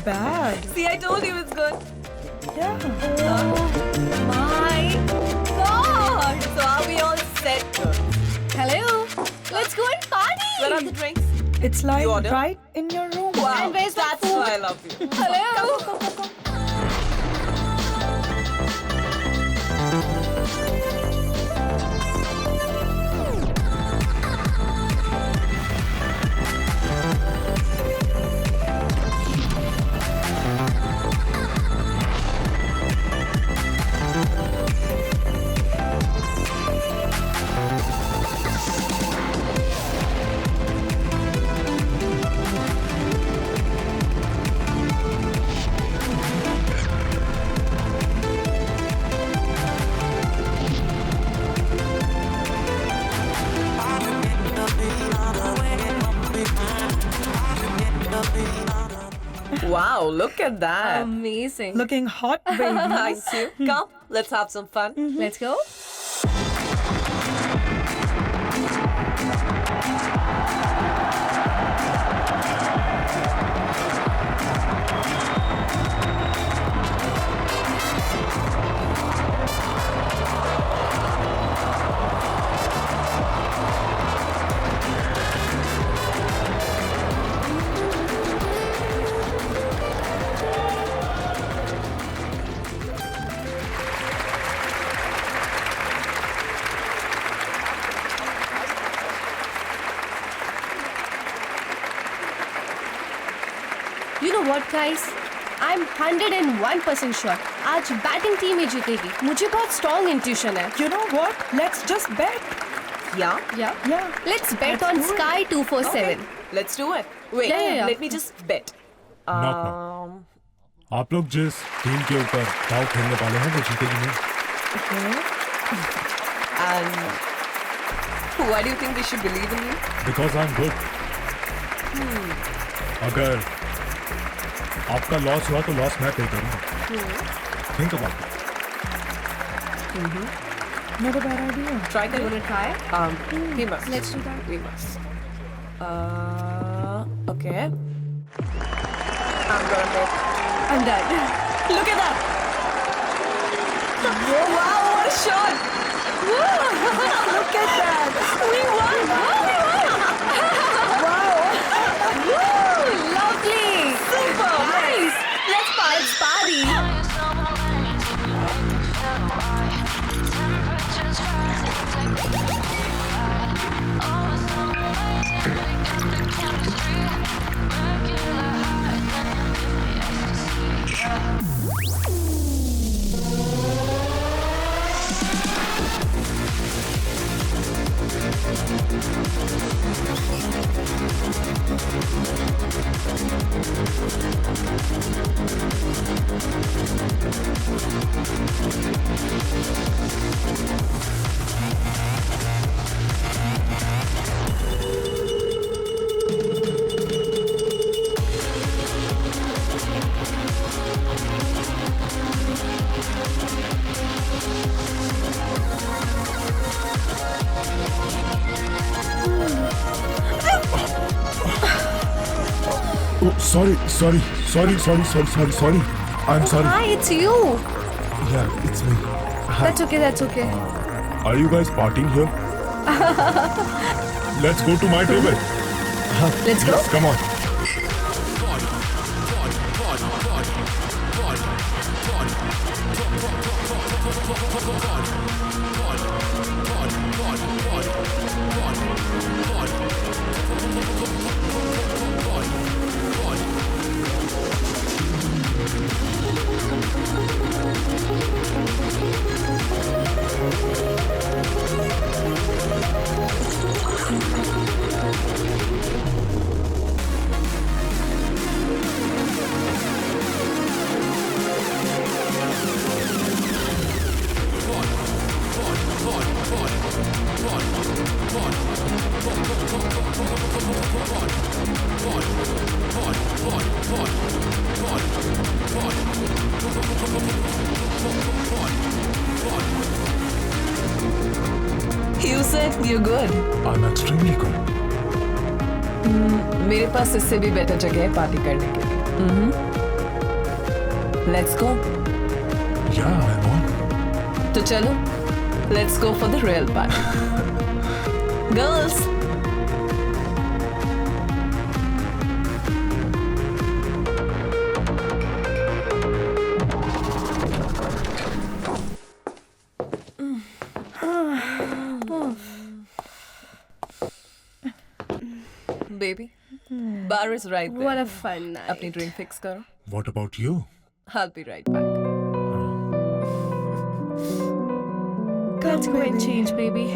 bad. See, I told you it's good. Yeah. My God! So are we all set? Hello. Let's go and party. Where are the drinks? It's like You order? right in your room. Wow, And where's my that's food? why I love you. Hello. Wow, look at that. Amazing. Looking hot, baby. Thank you. Come, let's have some fun. Let's go. You know what, guys? I'm 101% sure आज batting team ही जीतेगी. मुझे बहुत strong intuition है. You know what? Let's just bet. Yeah? Yeah. Yeah. Let's bet on Sky 247. Let's do it. Wait, Yeah. let me just bet. Knock. आप लोग जिस team के ऊपर दाव खेलने वाले हैं वो जीतेगी नहीं. And why do you think we should believe in you? Because I'm good. अगर आपका लॉस हुआ तो लॉस मैं पे करूँगा. Think about it. Not a bad idea. Try You karo. wanna try? We must. Let's do that. We must. Okay. I'm gonna bet. I'm done. Look at that! Wow, what a shot! Look at that. We won! Woo! Lovely. Super! Nice. Let's party! Oh, sorry. I'm sorry. Hi, it's you. Yeah, it's me. That's okay. Are you guys partying here? Let's go to my table. Let's go. Yes, come on. You said you're good. I'm extremely good. मेरे पास इससे भी better जगह है party करने के लिए. Let's go. Yeah, I'm on. तो चलो, let's go for the real part. Girls. Baby, bar is right there. What a fun night. अपनी drink fix करो. What about you? I'll be right back. Let's go and change, baby.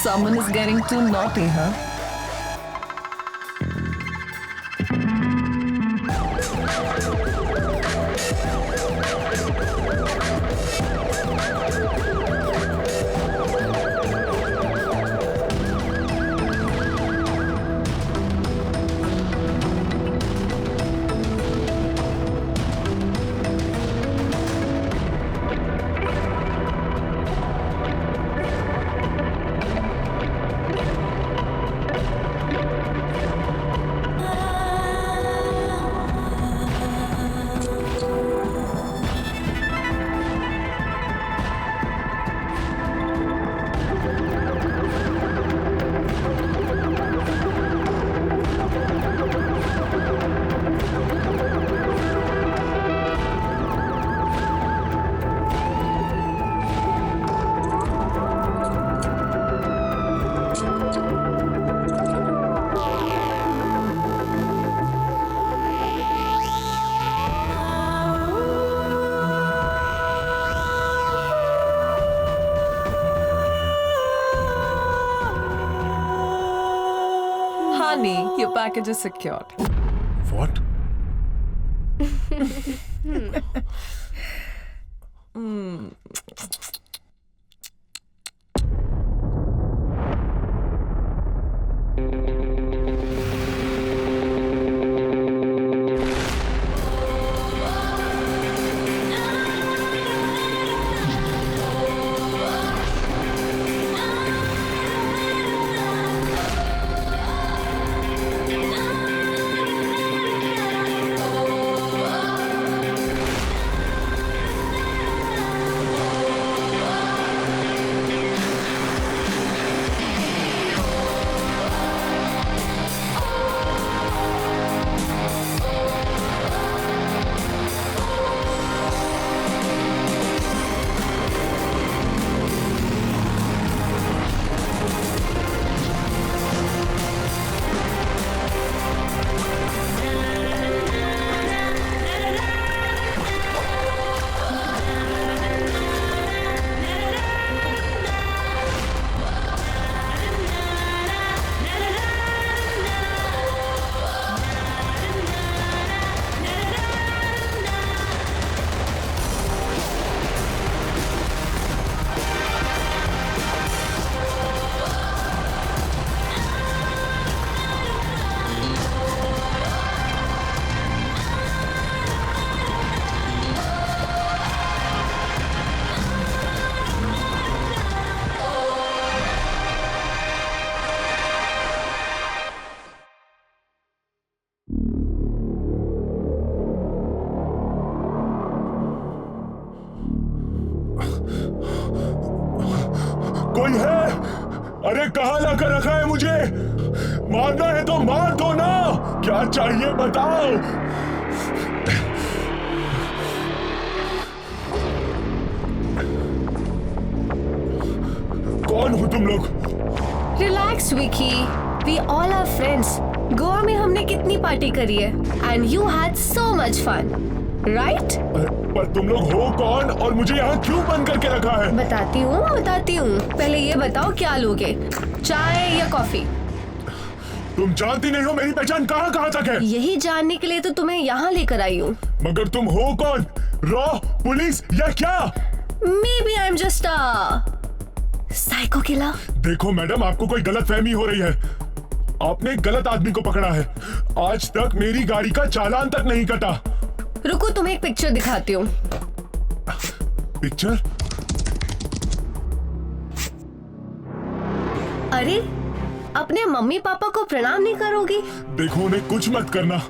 Someone is getting too naughty, huh? Honey, your package is secured. What? कोई है? अरे कहाँ लाकर रखा है मुझे? मारना है तो मार दो ना। क्या चाहिए बताओ। कौन हो तुम लोग? Relax Vicky, we all are friends. Goa में हमने कितनी पार्टी करी है and you had so much fun, right? पर तुम लोग हो कौन और मुझे यहाँ क्यों बंद करके रखा है? बताती हूँ। पहले ये बताओ क्या लोगे, चाय या कॉफी? तुम जानती नहीं हो मेरी पहचान कहाँ कहाँ तक है। यही जानने के लिए तो तुम्हें यहाँ लेकर आई हूँ। मगर तुम हो कौन? रॉ, पुलिस या क्या? Maybe I'm just a psycho killer. देखो मैडम, आपको कोई गलत फहमी हो रही है। आपने गलत आदमी को पकड़ा है। आज तक मेरी गाड़ी का चालान तक नहीं कटा। रुको, तुम्हें एक पिक्चर दिखाती हूँ। पिक्चर? अरे, अपने मम्मी पापा को प्रणाम नहीं करोगी? देखो उन्हें कुछ मत करना।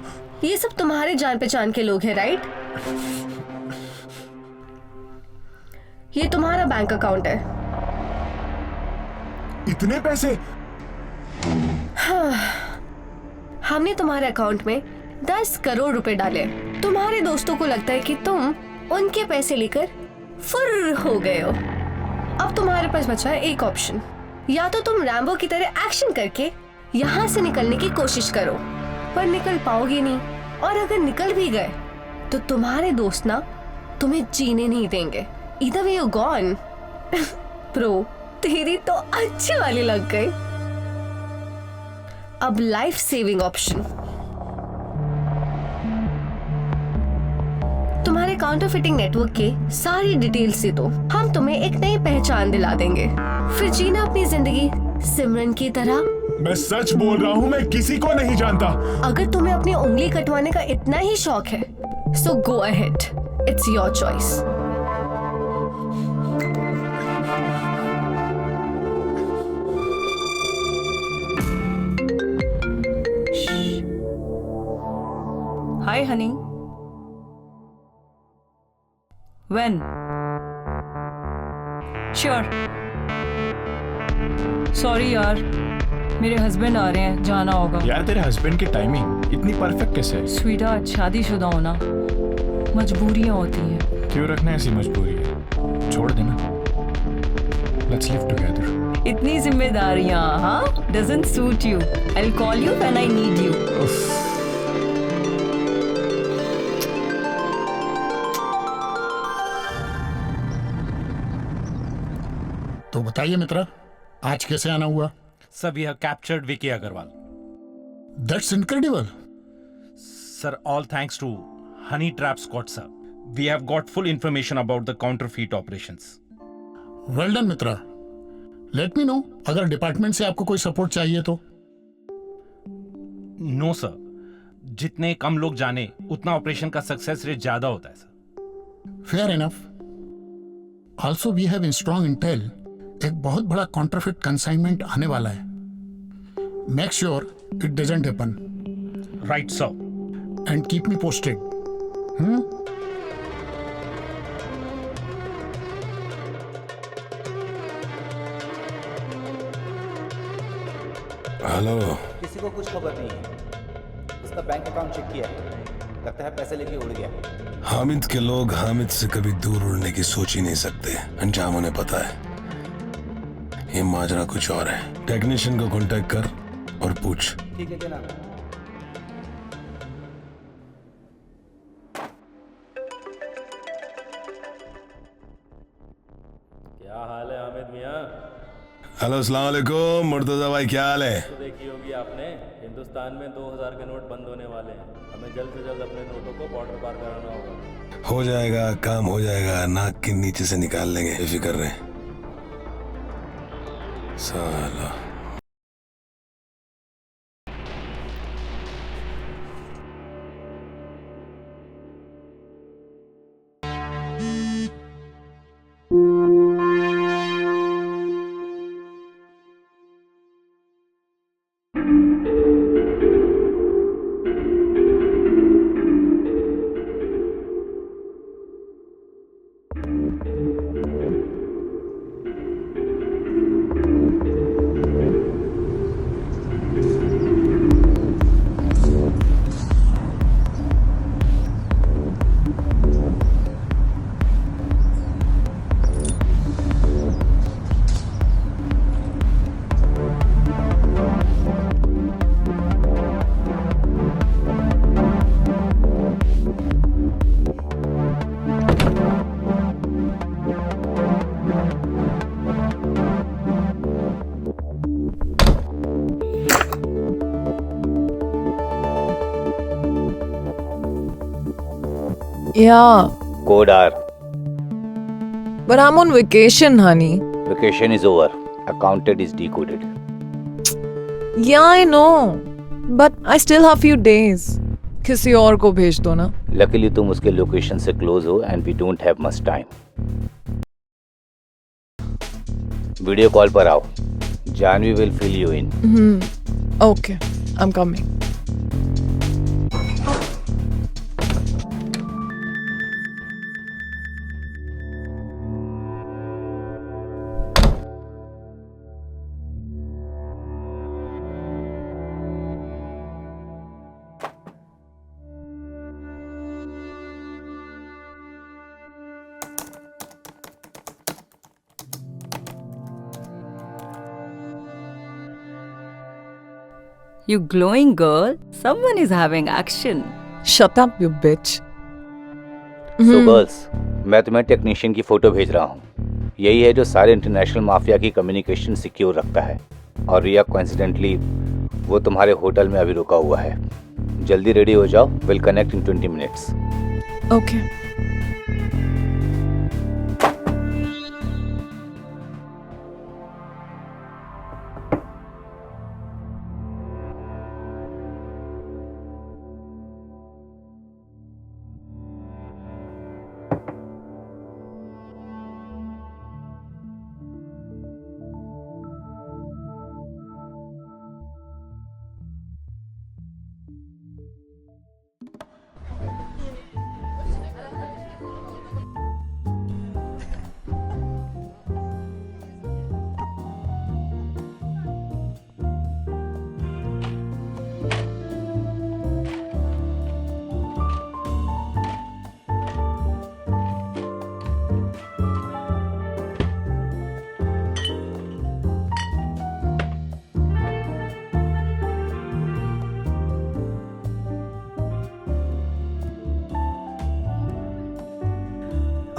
ये सब तुम्हारे जान पहचान के लोग हैं, राइट? ये तुम्हारा बैंक अकाउंट है। इतने पैसे? हमने तुम्हारे अकाउंट में 10 करोड़ रुपए डाले। तुम्हारे दोस्तों को लगता है कि तुम उनके पैसे लेकर फुर्र हो गए हो। अब तुम्हारे पास बचा है एक ऑप्शन, या तो तुम रैम्बो की तरह एक्शन करके यहाँ से निकलने की कोशिश करो, पर निकल पाओगे नहीं, और अगर निकल भी गए तो तुम्हारे दोस्त ना तुम्हें जीने नहीं देंगे। Either way you're gone. Pro, तेरी तो अच्छी वाली लग गई। अब लाइफ सेविंग ऑप्शन, तुम्हारे काउंटरफिटिंग नेटवर्क के सारी डिटेल्स से दो, हम तुम्हें एक नई पहचान दिला देंगे, फिर जीना अपनी जिंदगी सिमरन की तरह। मैं सच बोल रहा हूँ, मैं किसी को नहीं जानता। अगर तुम्हें अपनी उंगली कटवाने का इतना ही शौक है, so go ahead, it's your choice. Hi, honey. When? Sure. Sorry यार, मेरे हस्बैंड आ रहे हैं, जाना होगा। यार तेरे हस्बैंड की टाइमिंग इतनी परफेक्ट कैसे है? स्वीटहार्ट, शादीशुदा होना मजबूरियां होती हैं। क्यों रखना ऐसी मजबूरी है? छोड़ देना। Let's live together. इतनी जिम्मेदारियां, हाँ? Doesn't suit you. I'll call you when I need you. तो बताइए मित्रा, आज कैसे आना हुआ? Sir, we have captured Vicky Agarwal. That's incredible. Sir, all thanks to Honey Trap Squad, sir. We have got full information about the counterfeit operations. Well done Mitra. Let me know अगर department से आपको कोई support चाहिए तो। No, sir. जितने कम लोग जाने उतना ऑपरेशन का सक्सेस रेट ज्यादा होता है sir. Fair enough. Also we have strong intel, एक बहुत बड़ा कॉन्ट्राफिट कंसाइनमेंट आने वाला है। Make sure it doesn't happen Right, sir. And keep me posted. Hello. किसी को कुछ खबर नहीं है। उसका बैंक अकाउंट चेक किया है, लगता है पैसे लेके उड़ गया। हामिद के लोग हामिद से कभी दूर उड़ने की सोच ही नहीं सकते, अंजाम उन्हें पता है। ये माजरा कुछ और है। टेक्नीशियन को कांटेक्ट कर और पूछ। ठीक है जनाब। क्या हाल है हामिद मियाँ? हेलो, अस्सलाम वालेकुम मुर्तजा भाई, क्या हाल है? तो देखी होगी आपने, हिंदुस्तान में 2000 के नोट बंद होने वाले हैं। हमें जल्द से जल्द अपने नोटों को बॉर्डर पार कराना होगा। हो जाएगा, काम हो जाएगा, नाक के नीचे से निकाल लेंगे, बेफिक्र रहे। साला Yeah, Code R. but I'm on vacation, honey. Vacation is over. Accounted is decoded. Yeah, I know. But I still have few days. किसी और को भेज दो ना. Luckily तुम उसके लोकेशन से क्लोज हो and we don't have much time. Video call पर आओ. Janvi will fill you in. Okay, I'm coming. You glowing girl, someone is having action. Shut up, you bitch. So girls, मैं तुम्हें technician की photo भेज रहा हूँ. यही है जो सारे इंटरनेशनल माफिया की कम्युनिकेशन सिक्योर रखता है. और रिया कोइंसिडेंटली वो तुम्हारे होटल में अभी रुका हुआ है. जल्दी रेडी हो जाओ. Will connect in 20 minutes. Okay.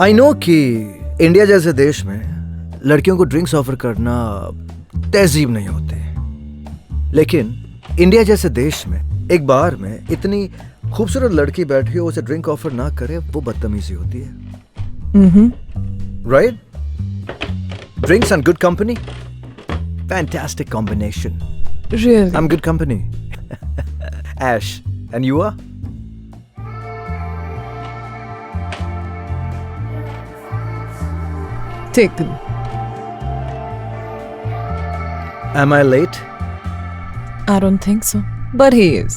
I know कि इंडिया जैसे देश में लड़कियों को ड्रिंक्स ऑफर करना तहजीब नहीं होते, लेकिन इंडिया जैसे देश में एक बार में इतनी खूबसूरत लड़की बैठी हो उसे ड्रिंक ऑफर ना करे वो बदतमीजी होती है. Right? Drinks and good company, fantastic combination. Really? I'm good company. Ash, and you are? Take them. Am I late? I don't think so. But he is.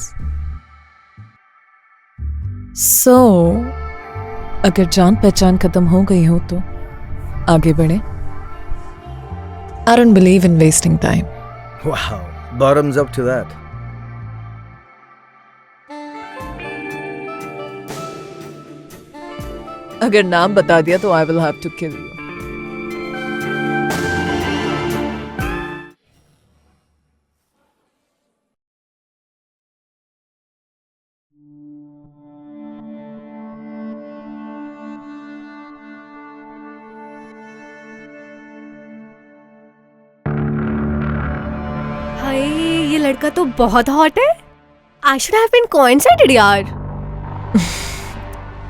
So, अगर जान पहचान खत्म हो गई हो तो आगे बढ़े. I don't believe in wasting time. Wow, bottoms up to that. अगर नाम बता दिया तो I will have to kill you. हाय, ये लड़का तो बहुत हॉट है. I should have been coincided यार.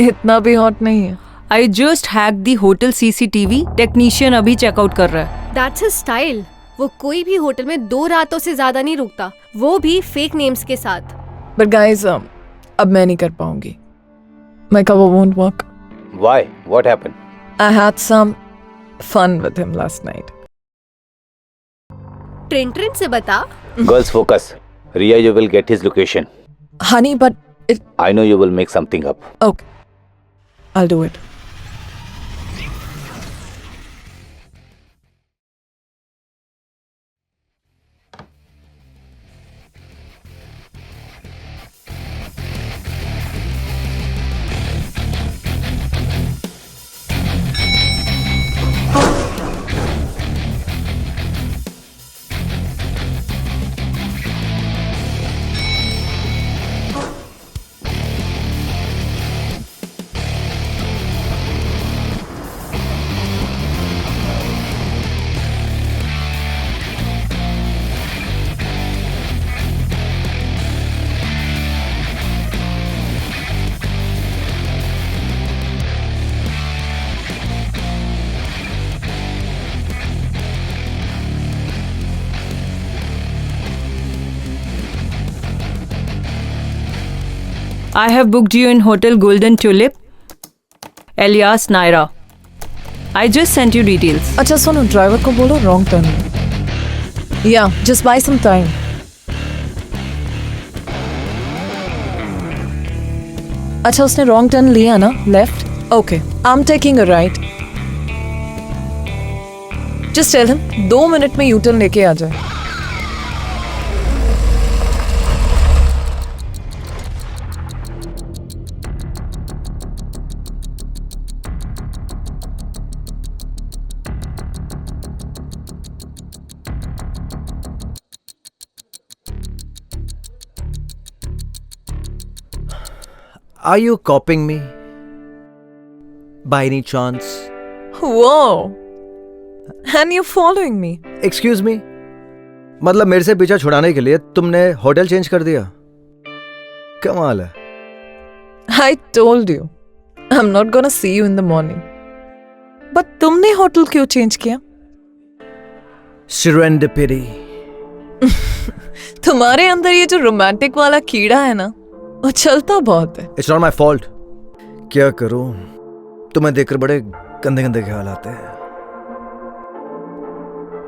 इतना भी हॉट नहीं है. I just hacked the hotel CCTV. Technician अभी चेकआउट कर रहा है. That's his style. वो कोई भी होटल में 2 रातों से ज्यादा नहीं रुकता, वो भी फेक नेम्स के साथ. But guys, अब मैं नहीं कर पाऊंगी. My cover won't work. Why? What happened? I had some fun with him last night. Train से बता. Girls, focus. Ria, you will get his location. Honey, but I know you will make something up. okay. I'll do it. I have booked you in Hotel Golden Tulip, alias Naira. I just sent you details. अच्छा सुनो, driver को बोलो wrong turn. या just buy some time. अच्छा उसने wrong turn लिया ना, left? Okay, I am taking a right. Just tell him 2 minute में यू टर्न लेके आ जाए। Are you copying me? By any chance? Whoa! And you're following me? Excuse me? मतलब मेरे से पीछा छुड़ाने के लिए तुमने होटल चेंज कर दिया? कमाल है। I told you, I'm not gonna see you in the morning. But तुमने होटल क्यों चेंज किया? Serendipity. तुम्हारे अंदर ये जो रोमांटिक वाला कीड़ा है ना, वो चलता बहुत है। It's not my fault. क्या करूं? तुम्हें देखकर बड़े गंदे गंदे ख्याल आते हैं।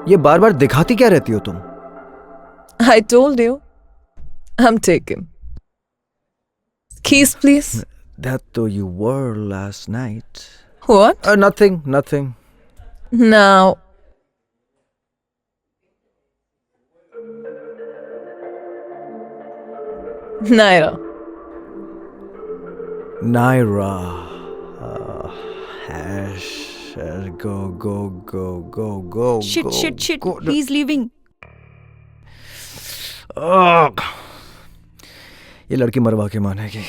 ये बार बार दिखाती क्या रहती हो तुम? I told you, I'm taken. Keys, please. That though you were last night. What? Nothing, nothing. Now. Naira. Naira. Hash. Go, go, go, go, go. Shit, go, shit, shit. go. He's leaving. ये लड़की मरवा के मानेगी।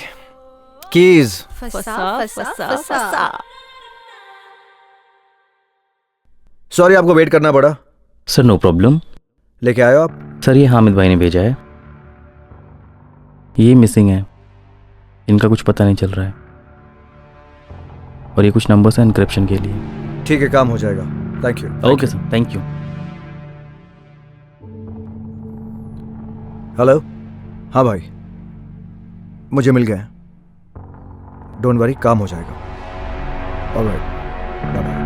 Keys. फसा। Sorry आपको wait करना पड़ा। Sir no problem. लेके आए हो आप? सर ये हामिद भाई ने भेजा है। ये मिसिंग है, इनका कुछ पता नहीं चल रहा है, और ये कुछ नंबर्स हैं एनक्रिप्शन के लिए। ठीक है, काम हो जाएगा। Thank you. Okay sir, thank you. Hello. हाँ भाई, मुझे मिल गया। डोंट वरी, काम हो जाएगा। Alright, bye bye.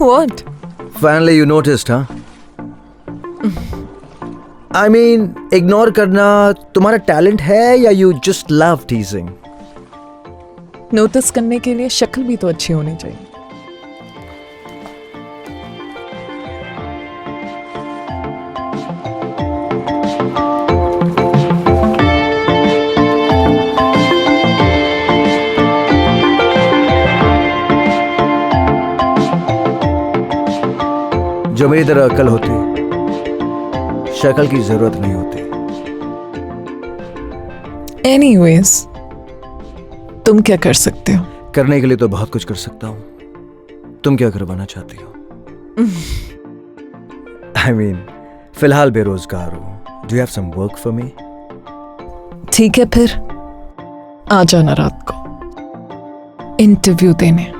What? Finally you noticed, huh? I mean, ignore करना तुम्हारा टैलेंट है या you just love teasing? Notice करने के लिए शक्ल भी तो अच्छी होनी चाहिए। जो मेरी तरह अक्ल होती, शक्ल की जरूरत नहीं होती। Anyways, तुम क्या कर सकते हो? करने के लिए तो बहुत कुछ कर सकता हूं। तुम क्या करवाना चाहती हो? I mean, फिलहाल बेरोजगार हूं। Do you have some work for me? ठीक है, फिर आ जाना रात को इंटरव्यू देने।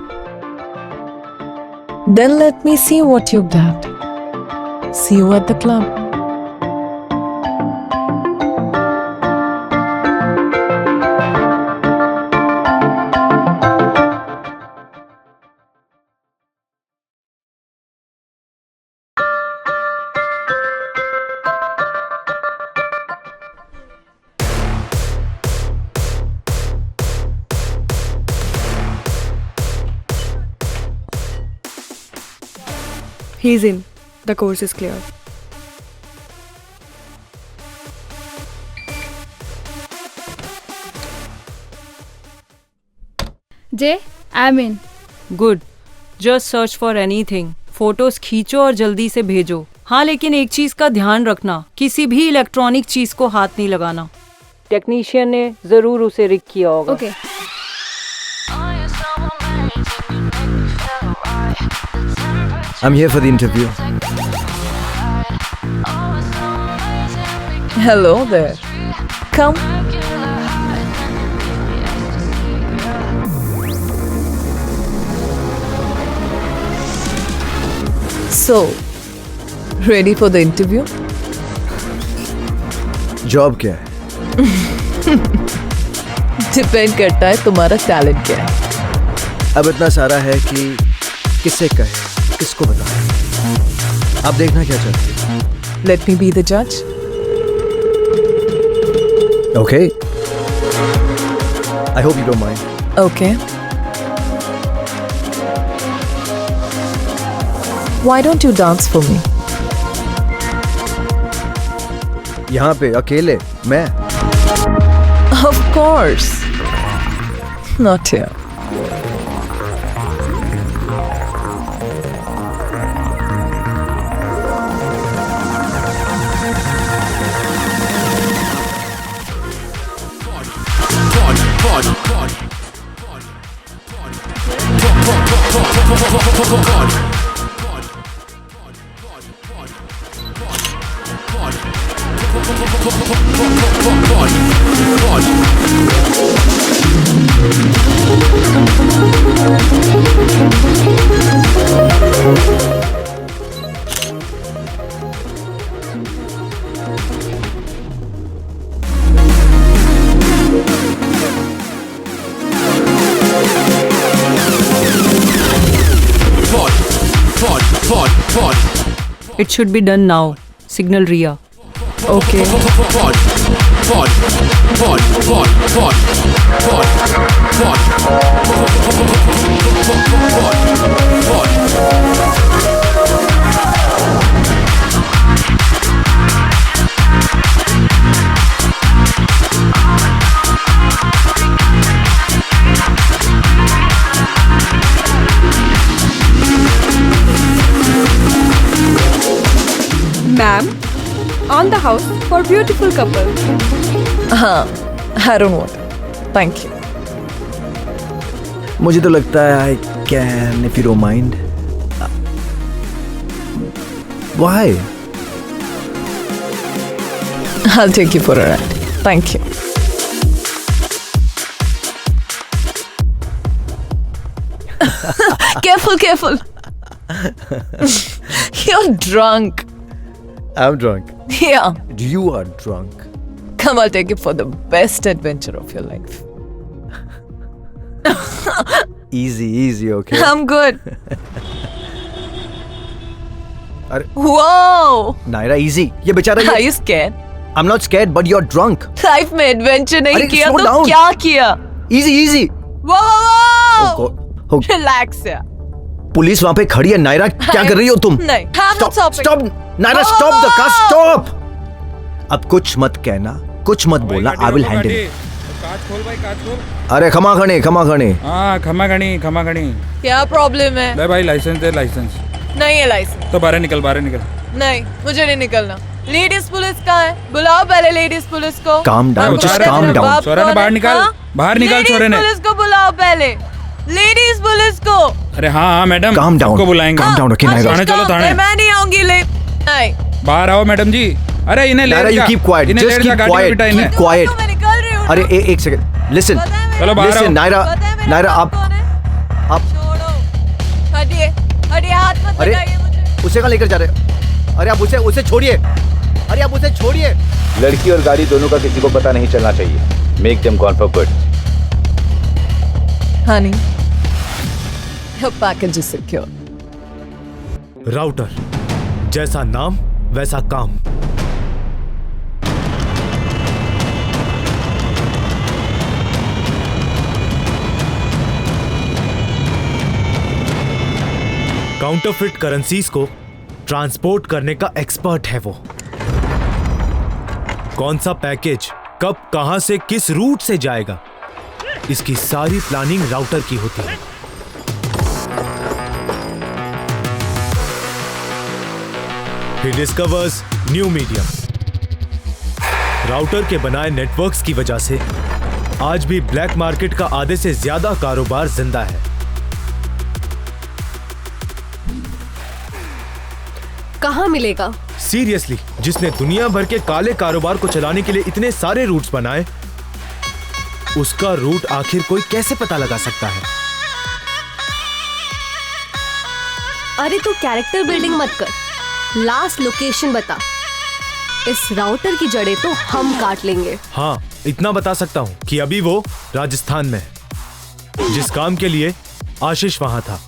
Then let me see what you've got. See you at the club. He's in. The course is clear. Jay, I'm in. Good. Just search for anything. Photos खींचो और जल्दी से भेजो। हाँ, लेकिन एक चीज का ध्यान रखना, किसी भी इलेक्ट्रॉनिक चीज को हाथ नहीं लगाना। टेक्नीशियन ने जरूर उसे रिग किया होगा। Okay. I'm here for the interview. Hello there. Come. So, ready for the interview? Job क्या है? डिपेंड करता है तुम्हारा टैलेंट क्या है. अब इतना सारा है कि किससे कहे, किसको बताएं? आप देखना क्या चाहते हैं? Let me be the judge. Okay. I hope you don't mind. Okay. Why don't you dance for me? यहाँ पे अकेले मैं? Of course. Not here. It should be done now. Signal Ria. Okay. Ma'am, on the house for beautiful couple. I don't want it. Thank you. मुझे तो लगता है I can if you don't mind. Why? I'll take you for a ride. Thank you. Careful, careful. You're drunk. I'm drunk. Yeah. You are drunk. Come, I'll take you for the best adventure of your life. Easy, okay? I'm good. अरे Whoa! Naira easy. ये बेचारा Are you scared? I'm not scared, but you're drunk. Life में adventure नहीं अरे, किया slow तो down. क्या किया? Easy. Whoa! Oh, Relax यार. पुलिस वहाँ पे खड़ी है नायरा, क्या कर रही हो तुम? नहीं, I'm not stopping. Stop, Naira, stop the car, stop. अब कुछ मत कहना, कुछ मत बोलना, I will handle it. कांच खोल भाई, कांच खोल. अरे खमा खने. हाँ, खमा खनी. क्या प्रॉब्लम है? ले भाई लाइसेंस है, लाइसेंस. नहीं है लाइसेंस. तो बाहर निकल. नहीं, मुझे नहीं निकलना. लेडीज पुलिस कहाँ है? बुलाओ पहले लेडीज पुलिस को. Calm down, just calm down. छोरा ने बाहर निकाल छोरे ने. पुलिस को बुलाओ पहले. लेडीज पुलिस को. अरे हाँ मैडम. Calm down. सबको बुलाएंगे. Calm down, okay, Naira. थाने चलो थाने. मैं नहीं आऊंगी नहीं. बाहर आओ मैडम जी. अरे इन्हें ले. Naira, you keep quiet. Just keep quiet. मैं निकल रही हूँ. अरे एक सेकंड. Listen. चलो बाहर आओ. Listen, नायरा आप छोड़ो. हटिए हाथ मत अरे लगाइए मुझे. उसे कहाँ लेकर जा रहे? अरे आप उसे छोड़िए. अरे आप उसे छोड़िए. लड़की और गाड़ी दोनों का किसी को पता नहीं चलना चाहिए. Make them gone for good. Honey, your package is secure. Router, जैसा नाम वैसा काम. काउंटरफिट करेंसीज को ट्रांसपोर्ट करने का एक्सपर्ट है वो. कौन सा पैकेज कब कहां से किस रूट से जाएगा, इसकी सारी प्लानिंग राउटर की होती है. He discovers new medium. Router के बनाए नेटवर्क्स की वजह से आज भी ब्लैक मार्केट का आधे से ज्यादा कारोबार जिंदा है. कहाँ मिलेगा? सीरियसली, जिसने दुनिया भर के काले कारोबार को चलाने के लिए इतने सारे रूट्स बनाए, उसका रूट आखिर कोई कैसे पता लगा सकता है? अरे तू कैरेक्टर बिल्डिंग मत कर, लास्ट लोकेशन बता। इस राउटर की जड़ें तो हम काट लेंगे। हाँ, इतना बता सकता हूँ कि अभी वो राजस्थान में है, जिस काम के लिए आशीष वहां था।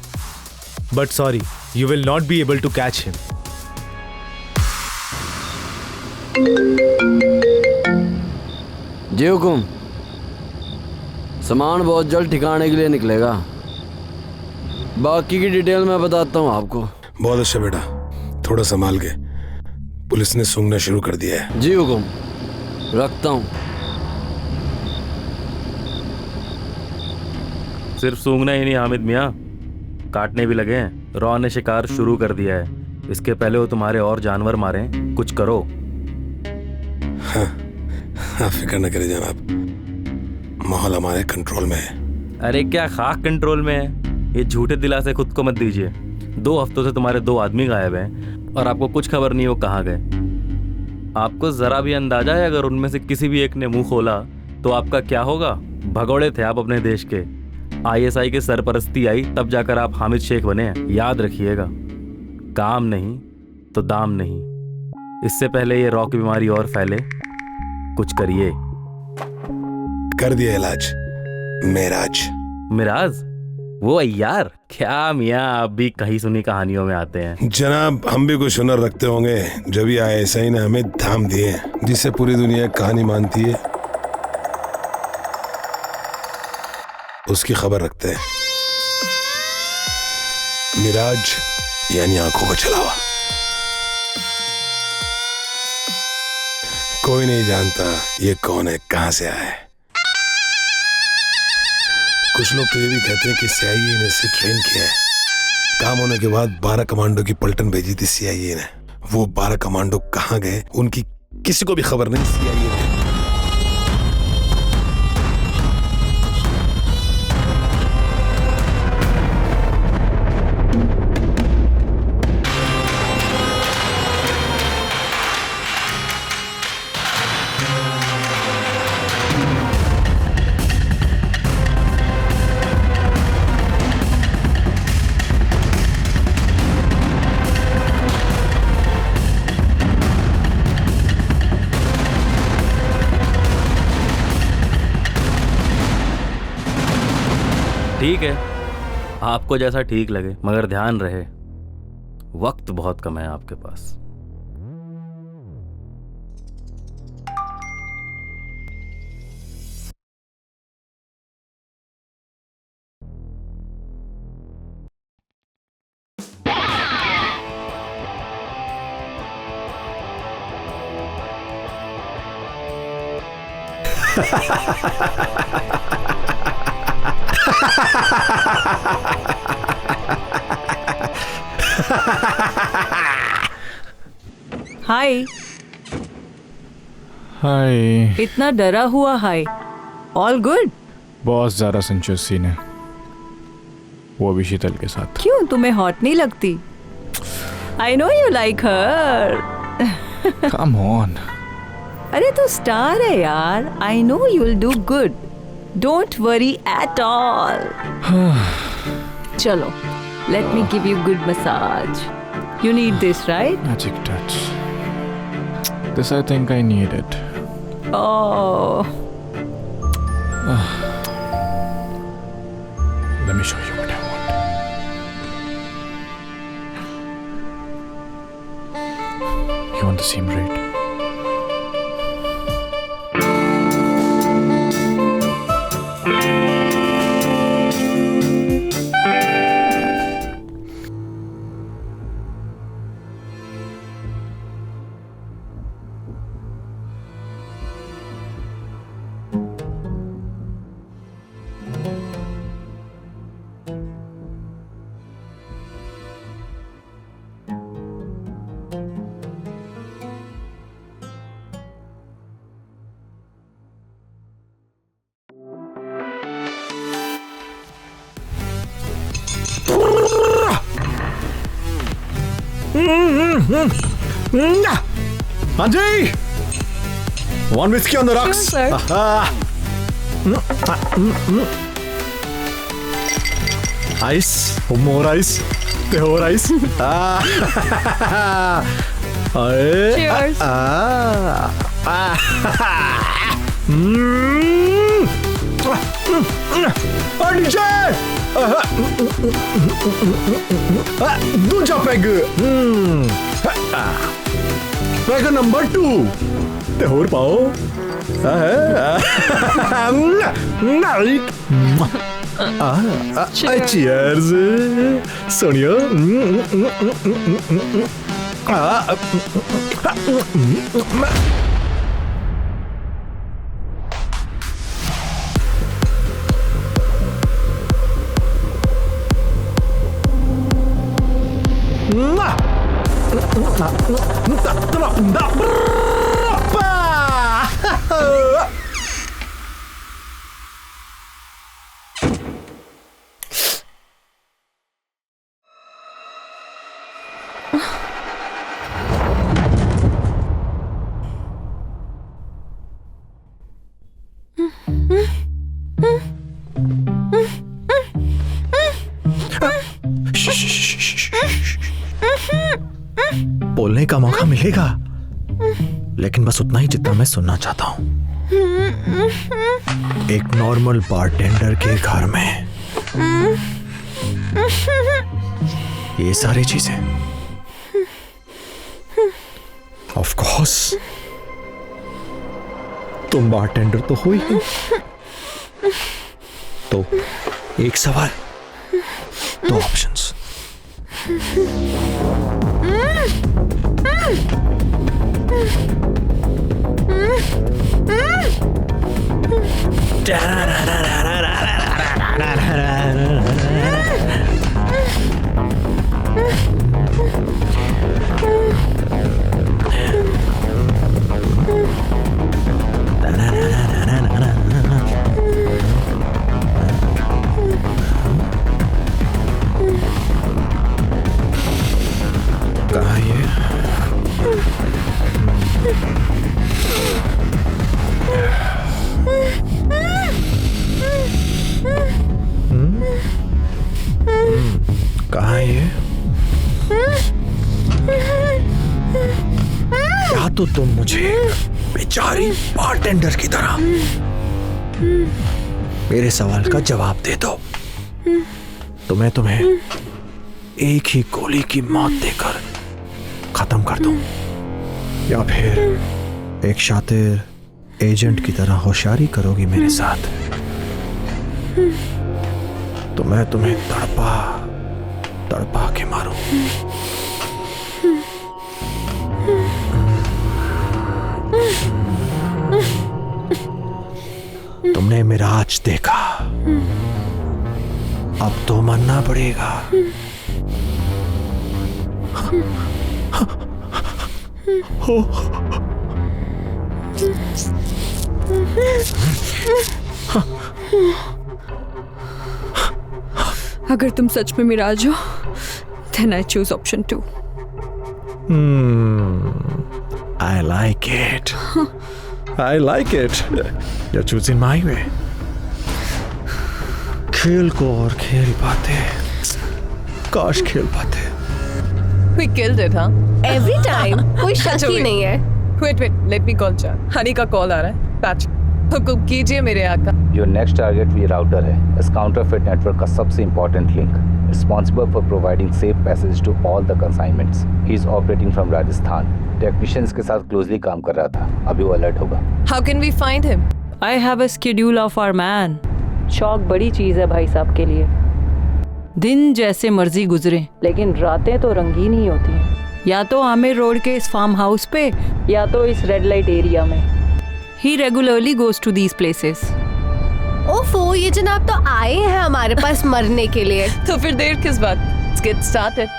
But sorry, you will not be able to catch him. जी हुकुम। सामान बहुत जल्द ठिकाने के लिए निकलेगा, बाकी की डिटेल मैं बताता हूँ आपको। बहुत अच्छा बेटा, थोड़ा संभाल के, पुलिस ने सूंघना शुरू कर दिया है। जी हुकुम, रखता हूँ। सिर्फ सूंघना ही नहीं हामिद मियाँ, काटने भी लगे हैं। रॉ ने शिकार शुरू कर दिया है, इसके पहले वो तुम्हारे और जानवर मारे। कुछ करो। हाँ, फिक्र न करें जनाब, माहौल हमारे कंट्रोल में है। अरे क्या खाक कंट्रोल में है? ये झूठे दिलासे खुद को मत दीजिए। 2 हफ्तों से तुम्हारे 2 आदमी गायब हैं और आपको कुछ खबर नहीं वो कहाँ गए। आपको जरा भी अंदाजा है अगर उनमें से किसी भी एक ने मुंह खोला तो आपका क्या होगा? भगोड़े थे आप अपने देश के। ISI की सरपरस्ती आई तब जाकर आप हामिद शेख बने हैं, याद रखिएगा। काम नहीं तो दाम नहीं। इससे पहले ये रॉ की बीमारी और फैले, कुछ करिए। कर दिया इलाज। मिराज? वो यार क्या मियाँ, आप भी कहीं सुनी कहानियों में आते हैं। जनाब, हम भी कुछ हुनर रखते होंगे, जब ये ISI ने हमें धाम दिए, जिसे पूरी दुनिया कहानी मानती है, उसकी खबर रखते हैं। मिराज यानी आंखों का छलावा। कोई नहीं जानता ये कौन है, कहां से आया है। कुछ लोग तो ये भी कहते हैं कि CIA ने इसे ट्रेन किया है। काम होने के बाद 12 कमांडो की पलटन भेजी थी CIA ने। वो 12 कमांडो कहां गए उनकी किसी को भी खबर नहीं। CIA ने ठीक है, आपको जैसा ठीक लगे, मगर ध्यान रहे वक्त बहुत कम है आपके पास। हाय। हाय। इतना डरा हुआ हाय? All good? बहुत ज़्यादा सेंचुअस सीन है, वो भी शीतल के साथ। क्यों, तुम्हें हॉट नहीं लगती? I know you like her. Come on. अरे तू स्टार है यार, I know you will do good, don't worry at all. चलो, let me give you good massage. You need this, right? Magic touch. This I think I need it. Oh. Let me show you what I want. You want the seam rate? हाँ जी, one whisky on the rocks. Ice, more ice, और ice. Cheers. दूजा peg, peg number 2 ते होर पाओ। Cheers, सोनियो। बोलने का मौका मिलेगा, लेकिन बस उतना ही जितना मैं सुनना चाहता हूं। एक नॉर्मल बारटेंडर के घर में ये सारी चीजें, ऑफ कोर्स तुम बारटेंडर तो हो ही, तो एक सवाल, दो ऑप्शंस। कहाँ ये? कहाँ है ये? या तो तुम मुझे बेचारी बारटेंडर की तरह मेरे सवाल का जवाब दे दो, तो मैं तुम्हें एक ही गोली की मौत देकर खत्म कर दूं, या फिर एक शातिर एजेंट की तरह होशियारी करोगी मेरे साथ, तो मैं तुम्हें तड़पा तड़पा के मारूं। तुमने मिराज देखा, अब तो मरना पड़ेगा। अगर तुम सच में मिराज हो, then I choose option 2. I like it. I like it. You're choosing my way. खेल को और खेल पाते, काश खेल पाते। We killed it, huh? Every time, कोई शक ही नहीं है। Wait, let me call John. Honey का कॉल आ रहा है। पैच, हुक्म कीजिए मेरे आका। Your next target V router है, इस counterfeit network का सबसे important link, responsible for providing safe passage to all the consignments. He is operating from Rajasthan. Technicians के साथ closely काम कर रहा था, अभी वो alert होगा। How can we find him? I have a schedule of our man. शौक बड़ी चीज है भाई साहब के लिए। दिन जैसे मर्जी गुजरे, लेकिन रातें तो रंगीन ही होती हैं। या तो आमिर रोड के इस फार्म हाउस पे, या तो इस रेड लाइट एरिया में। He regularly goes to these places. ओफो, ये जनाब तो आए हैं हमारे पास मरने के लिए। तो फिर देर किस बात? Let's get started.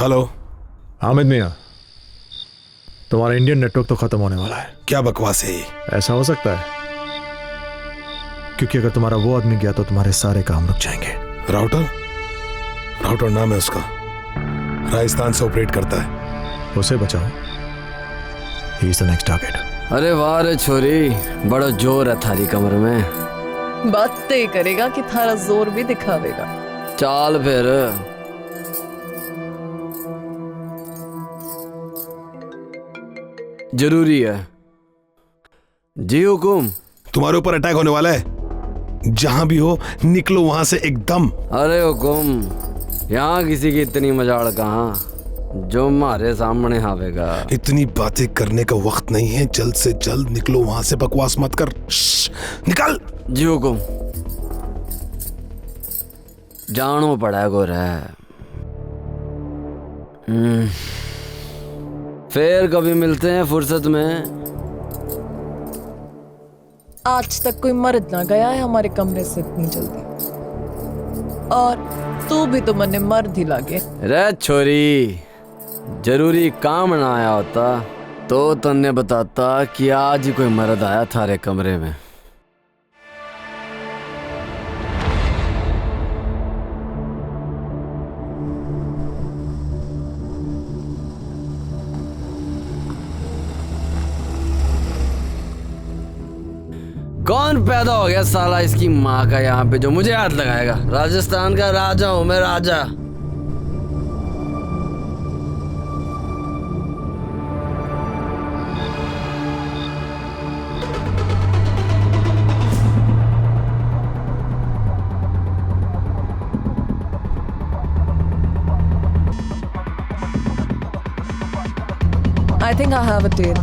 Hello Hamid मियाँ, तुम्हारा इंडियन नेटवर्क तो खत्म होने वाला है। क्या बकवास है ये? ऐसा हो सकता है क्योंकि अगर तुम्हारा वो आदमी गया तो तुम्हारे सारे काम रुक जाएंगे। राउटर? राउटर नाम है उसका, राजस्थान से ऑपरेट करता है। उसे बचाओ, he is the next target. अरे वाह रे छोरी, बड़ा जोर है थारी कमर में। बात तय करेगा कि थारा जोर भी दिखावेगा। चाल फिर। जरूरी है जी हुकुम। तुम्हारे ऊपर अटैक होने वाला है, जहां भी हो निकलो वहां से एकदम। अरे हुकुम, यहाँ किसी की इतनी मजाल कहाँ जो हमारे सामने आवेगा। इतनी बातें करने का वक्त नहीं है, जल्द से जल्द निकलो वहां से, बकवास मत कर। निकल। जी हुकुम। जानो पड़ा गोरा। फिर कभी मिलते हैं फुर्सत में। आज तक कोई मर्द ना गया है हमारे कमरे से इतनी जल्दी, और तू भी तो मने मर्द ही लागे। रे छोरी, जरूरी काम ना आया होता तो तन्ने बताता कि आज ही कोई मर्द आया थारे कमरे में। कौन पैदा हो गया साला इसकी माँ का यहाँ पे जो मुझे हाथ लगाएगा? राजस्थान का राजा हूं मैं, राजा। I think I have a tail.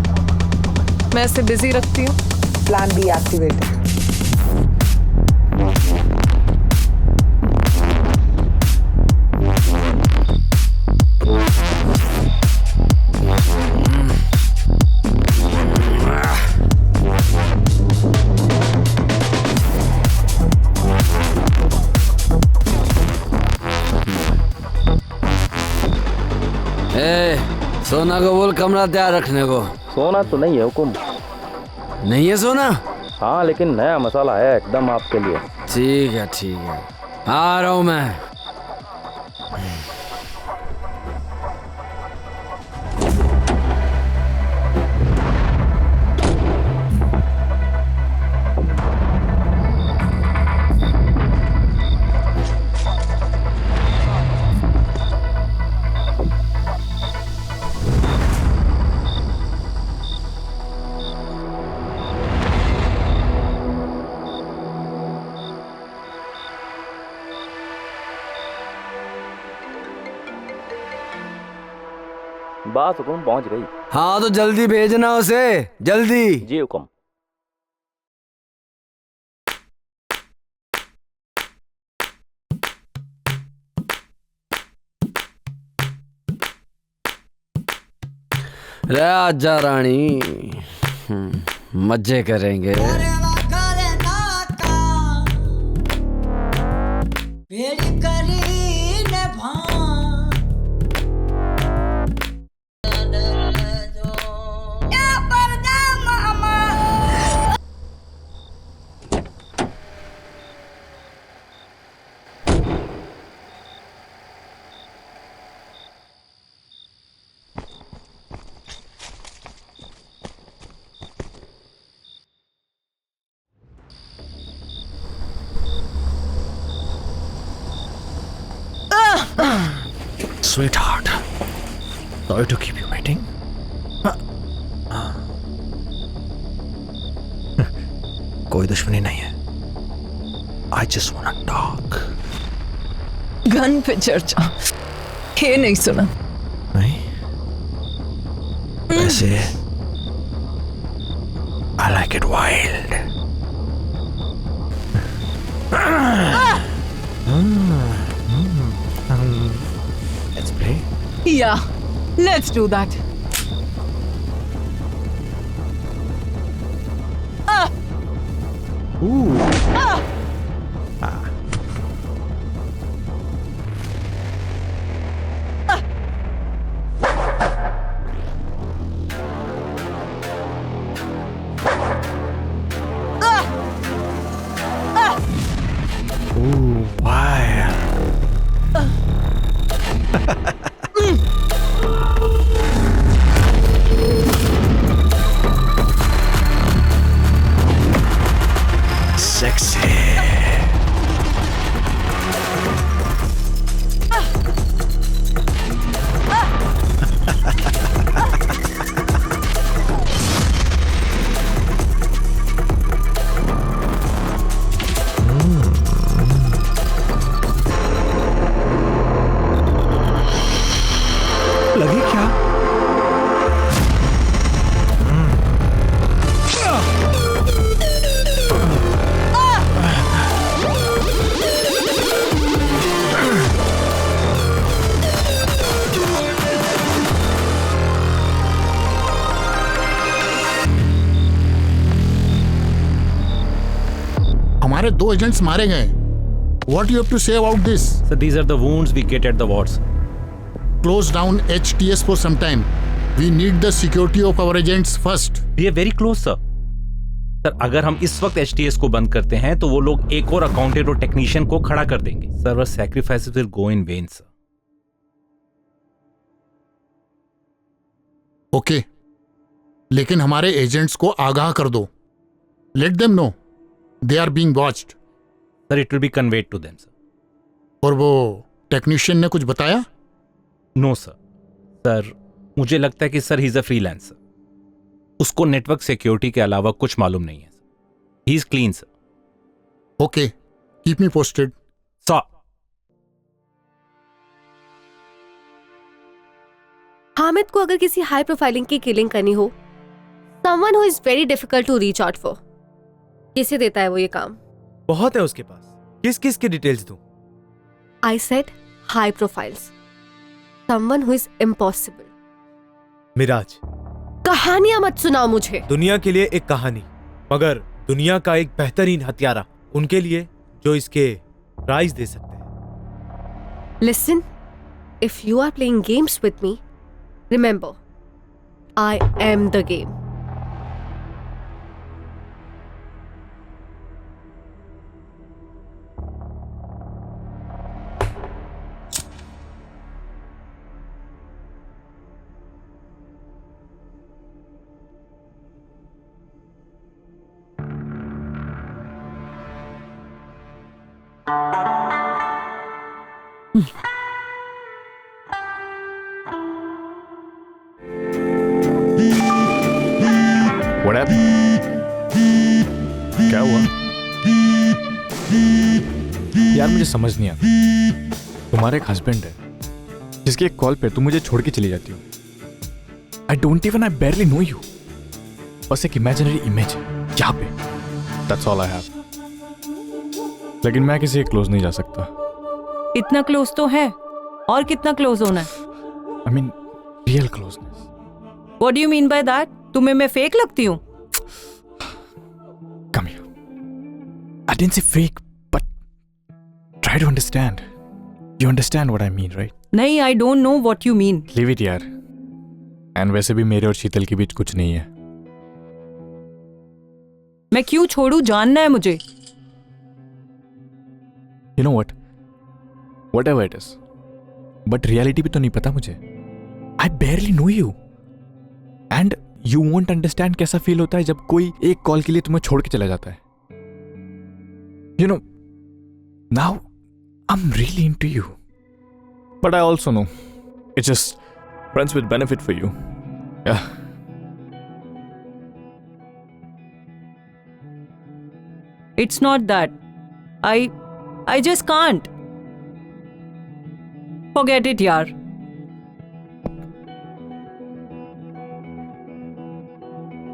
मैं इसे बिजी रखती हूँ। Plan B activated. सोना को बोल कमरा तैयार रखने को। सोना तो नहीं है हुकुम। नहीं है सोना? हाँ, लेकिन नया मसाला है एकदम आपके लिए। ठीक है ठीक है, आ रहा हूं मैं। बात हुकुम पहुंच गई। हाँ तो जल्दी भेजना उसे, जल्दी। जी हुकुम। रे आजा रानी, मजे करेंगे। Sweetheart, sorry to keep you waiting. कोई दुश्मनी नहीं है। I just wanna talk. Gun पे चर्चा, ये नहीं सुना। नहीं? वैसे I like it wild. Let's play. Yeah, let's do that. हमारे 2 एजेंट्स मारे गए। What you have to say about this? So these are the wounds we get at the wards. Close down HTS for some time. We need the security of our agents first. We are very close, sir. Sir अगर हम इस वक्त HTS को बंद करते हैं तो वो लोग एक और अकाउंटेंट और टेक्नीशियन को खड़ा कर देंगे। सर वो sacrifices will go in vain, sir. Okay, लेकिन हमारे एजेंट्स को आगाह कर दो। Let them know they are being watched. Sir it will be conveyed to them, sir. और वो टेक्नीशियन ने कुछ बताया? No sir. सर मुझे लगता है कि sir he is a freelancer, उसको नेटवर्क सिक्योरिटी के अलावा कुछ मालूम नहीं है। He is clean, sir. Okay, keep me posted. Sir Hamid को अगर किसी हाई प्रोफाइलिंग की किलिंग करनी हो, someone who is very difficult to reach out for, किसे देता है वो ये काम? बहुत है उसके पास। किस किस की डिटेल्स दूं? I said high profiles, someone who is impossible. Miraj, कहानियां मत सुनाओ मुझे। दुनिया के लिए एक कहानी, मगर दुनिया का एक बेहतरीन हथियारा उनके लिए जो इसके प्राइज दे सकते हैं। Listen, if you are playing games with me, remember I am the game. What happened? क्या हुआ? यार मुझे समझ नहीं आता। तुम्हारे एक हस्बैंड है जिसकी एक कॉल पे तुम मुझे छोड़ के चली जाती हो। I barely know you. बस एक इमेजिनरी इमेज है यहाँ पे। That's all I have. लेकिन मैं किसी के क्लोज नहीं जा सकता। इतना क्लोज तो है, और कितना क्लोज होना है? I mean, real closeness. What do you mean by that? तुम्हें मैं फेक लगती हूँ? Come here. I didn't say fake, but try to understand. You understand what I mean, right? नहीं, I don't know what you mean. Leave it यार। And वैसे भी मेरे और शीतल के बीच कुछ नहीं है। मैं क्यों छोड़ू? जानना है मुझे। You know what? Whatever it is. But reality भी तो नहीं पता मुझे। I barely know you. And you won't understand कैसा फील होता है जब कोई एक कॉल के लिए तुम्हें छोड़ के चला जाता है। You know, now I'm really into you. But I also know it's just friends with benefit for you. Yeah. It's not that. I just can't. Forget it यार।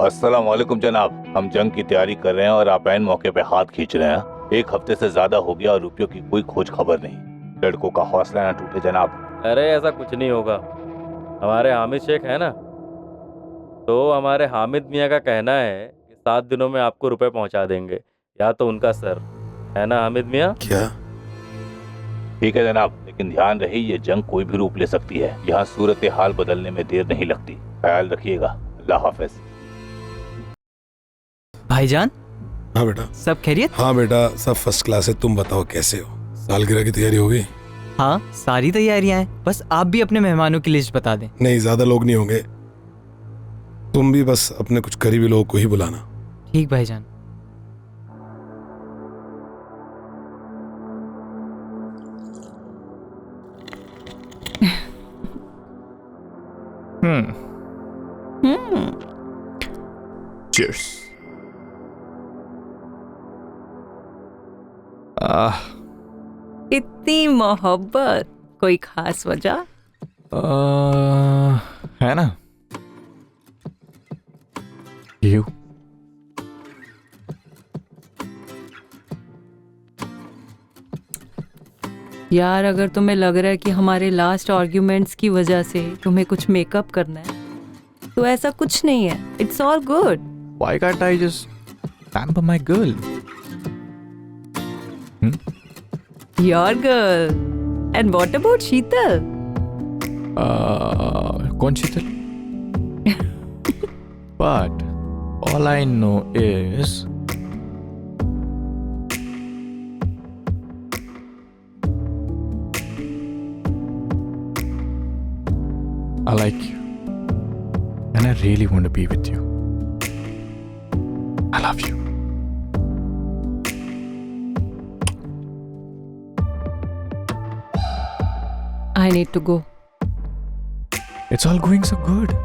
अस्सलाम वालेकुम जनाब, हम जंग की तैयारी कर रहे हैं और आप ऐन मौके पे हाथ खींच रहे हैं। 1 हफ्ते से ज्यादा हो गया और रुपयों की कोई खोज खबर नहीं। लड़कों का हौसला ना टूटे जनाब। अरे ऐसा कुछ नहीं होगा। हमारे हामिद शेख है ना, तो हमारे हामिद मियाँ का कहना है कि 7 दिनों में आपको रुपए पहुंचा देंगे, या तो उनका सर है ना हामिद मियाँ? क्या? ठीक है जनाब, लेकिन ध्यान रहे ये जंग कोई भी रूप ले सकती है। यहाँ सूरत हाल बदलने में देर नहीं लगती। ख्याल रखिएगा। अल्लाह हाफिज। भाईजान। हाँ बेटा। सब खैरियत? हाँ बेटा, सब फर्स्ट क्लास है। तुम बताओ कैसे हो? सालगिरह की तैयारी हो गई? हाँ, सारी तैयारियां हैं। बस आप भी अपने मेहमानों की लिस्ट बता दें। नहीं, ज्यादा लोग नहीं होंगे। तुम भी बस अपने कुछ करीबी लोगों को ही बुलाना। ठीक भाईजान। Cheers. इतनी मोहब्बत, कोई खास वजह? है ना? You. यार अगर तुम्हें लग रहा है कि हमारे लास्ट आर्ग्यूमेंट्स की वजह से तुम्हें कुछ मेकअप करना है, तो ऐसा कुछ नहीं है। It's all good. Why can't I just pamper my girl? Your girl. And what about Sheetal? कौन शीतल? But all I know is I like you and I really want to be with you. I love you. I need to go. It's all going so good.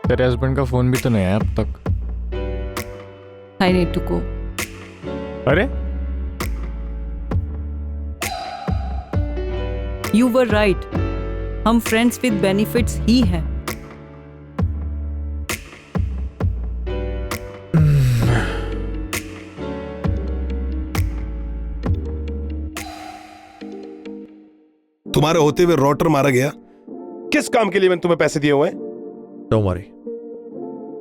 तेरे husband का phone भी तो नहीं आया अब तक. I need to go. अरे You were right. हम friends with benefits ही हैं. तुम्हारे होते हुए रोटर मारा गया. किस काम के लिए मैंने तुम्हें पैसे दिए हुए हैं? Don't worry.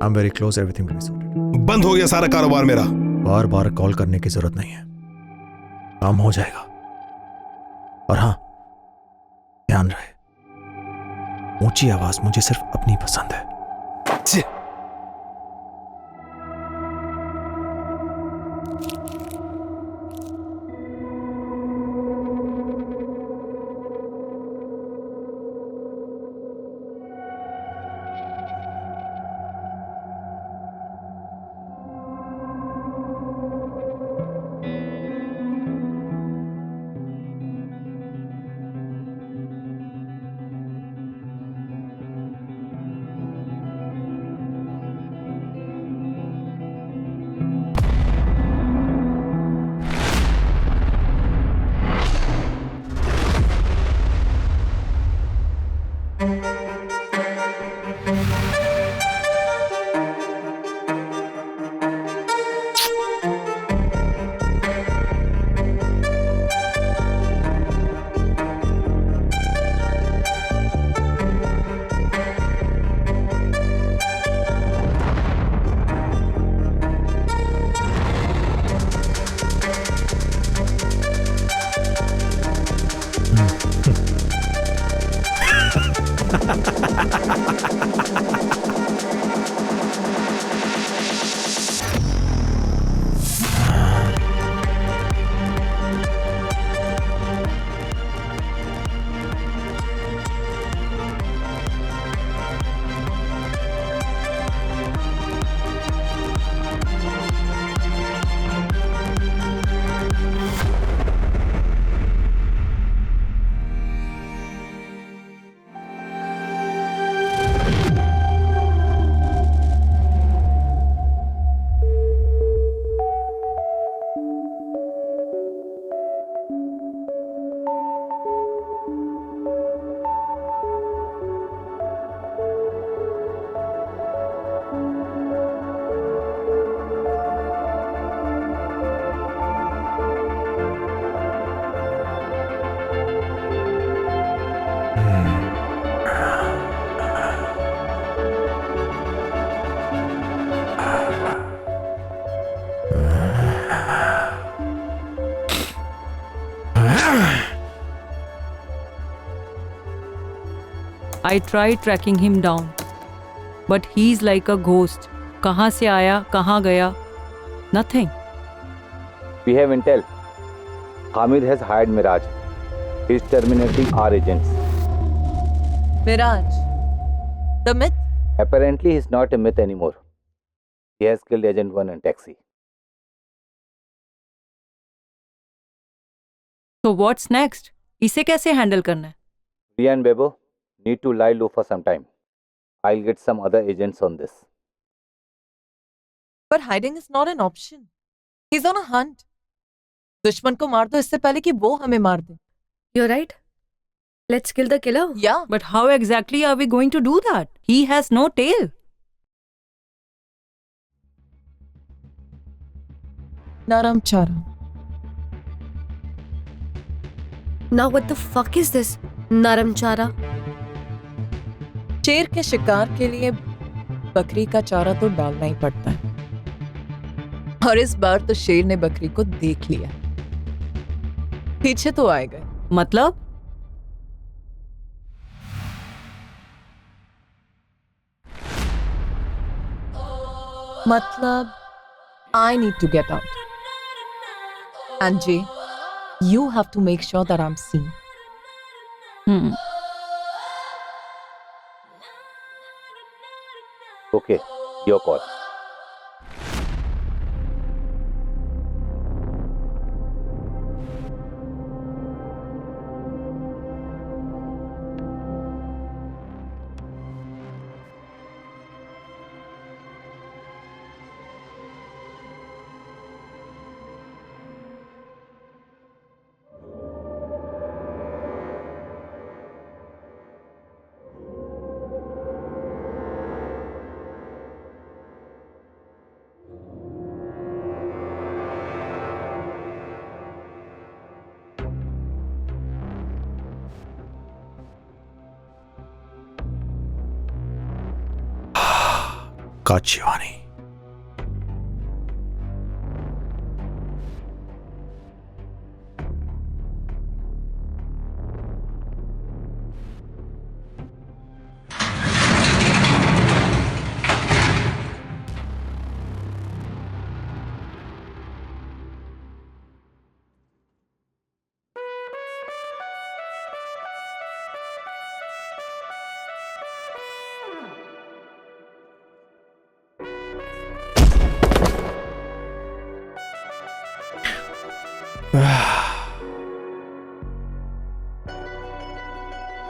I'm very close. Everything will be sorted. बंद हो गया सारा कारोबार मेरा. बार बार कॉल करने की जरूरत नहीं है. काम हो जाएगा. और हाँ, ध्यान रहे, ऊंची आवाज मुझे सिर्फ अपनी पसंद है. I tried tracking him down, but he's like a ghost. कहाँ से आया, कहाँ गया? Nothing. We have intel. Hamid has hired Miraj. He is terminating our agents. Miraj, the myth? Apparently, he is not a myth anymore. He has killed Agent 1 and Taxi. So what's next? इसे कैसे handle करना है? Riya and Bebo need to lie low for some time. I'll get some other agents on this. But hiding is not an option. He's on a hunt. दुश्मन को मार दो इससे पहले कि वो हमें मार दे. You're right. Let's kill the killer. Yeah. But how exactly are we going to do that? He has no tail. Naram Chara. Now what the fuck is this? Naram Chara? शेर के शिकार के लिए बकरी का चारा तो डालना ही पड़ता है. और इस बार तो शेर ने बकरी को देख लिया. पीछे तो आए गए। मतलब I need to get out. And Jay, you have to make sure that I'm seen. Okay, your call. काचिवानी।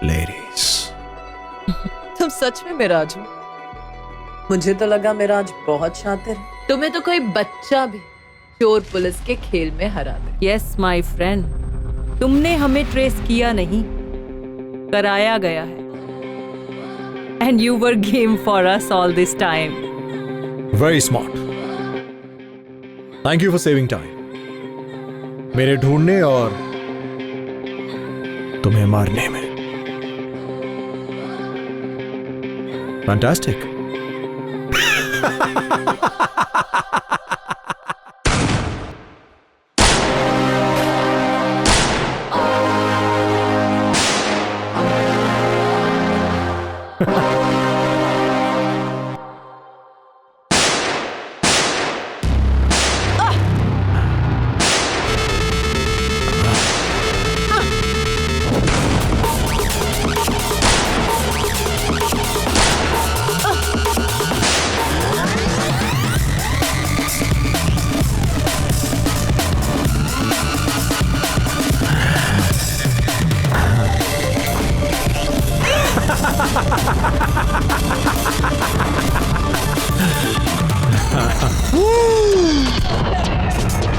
लेडीज, तुम सच में मिराज हो? मुझे तो लगा मिराज बहुत शातिर है। तुम्हें तो कोई बच्चा भी चोर पुलिस के खेल में हरा दे। यस माय फ्रेंड, तुमने हमें ट्रेस किया नहीं, कराया गया है। And you were game for us all this time. Very smart. Thank you for saving time मेरे ढूंढने और तुम्हें मारने में। Fantastic.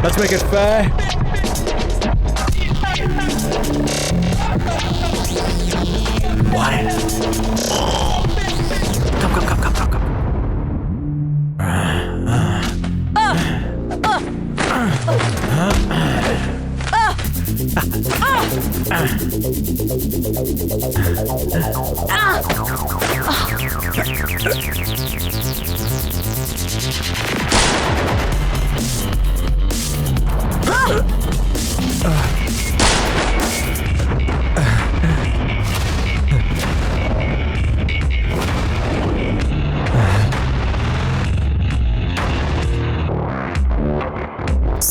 Let's make it fair.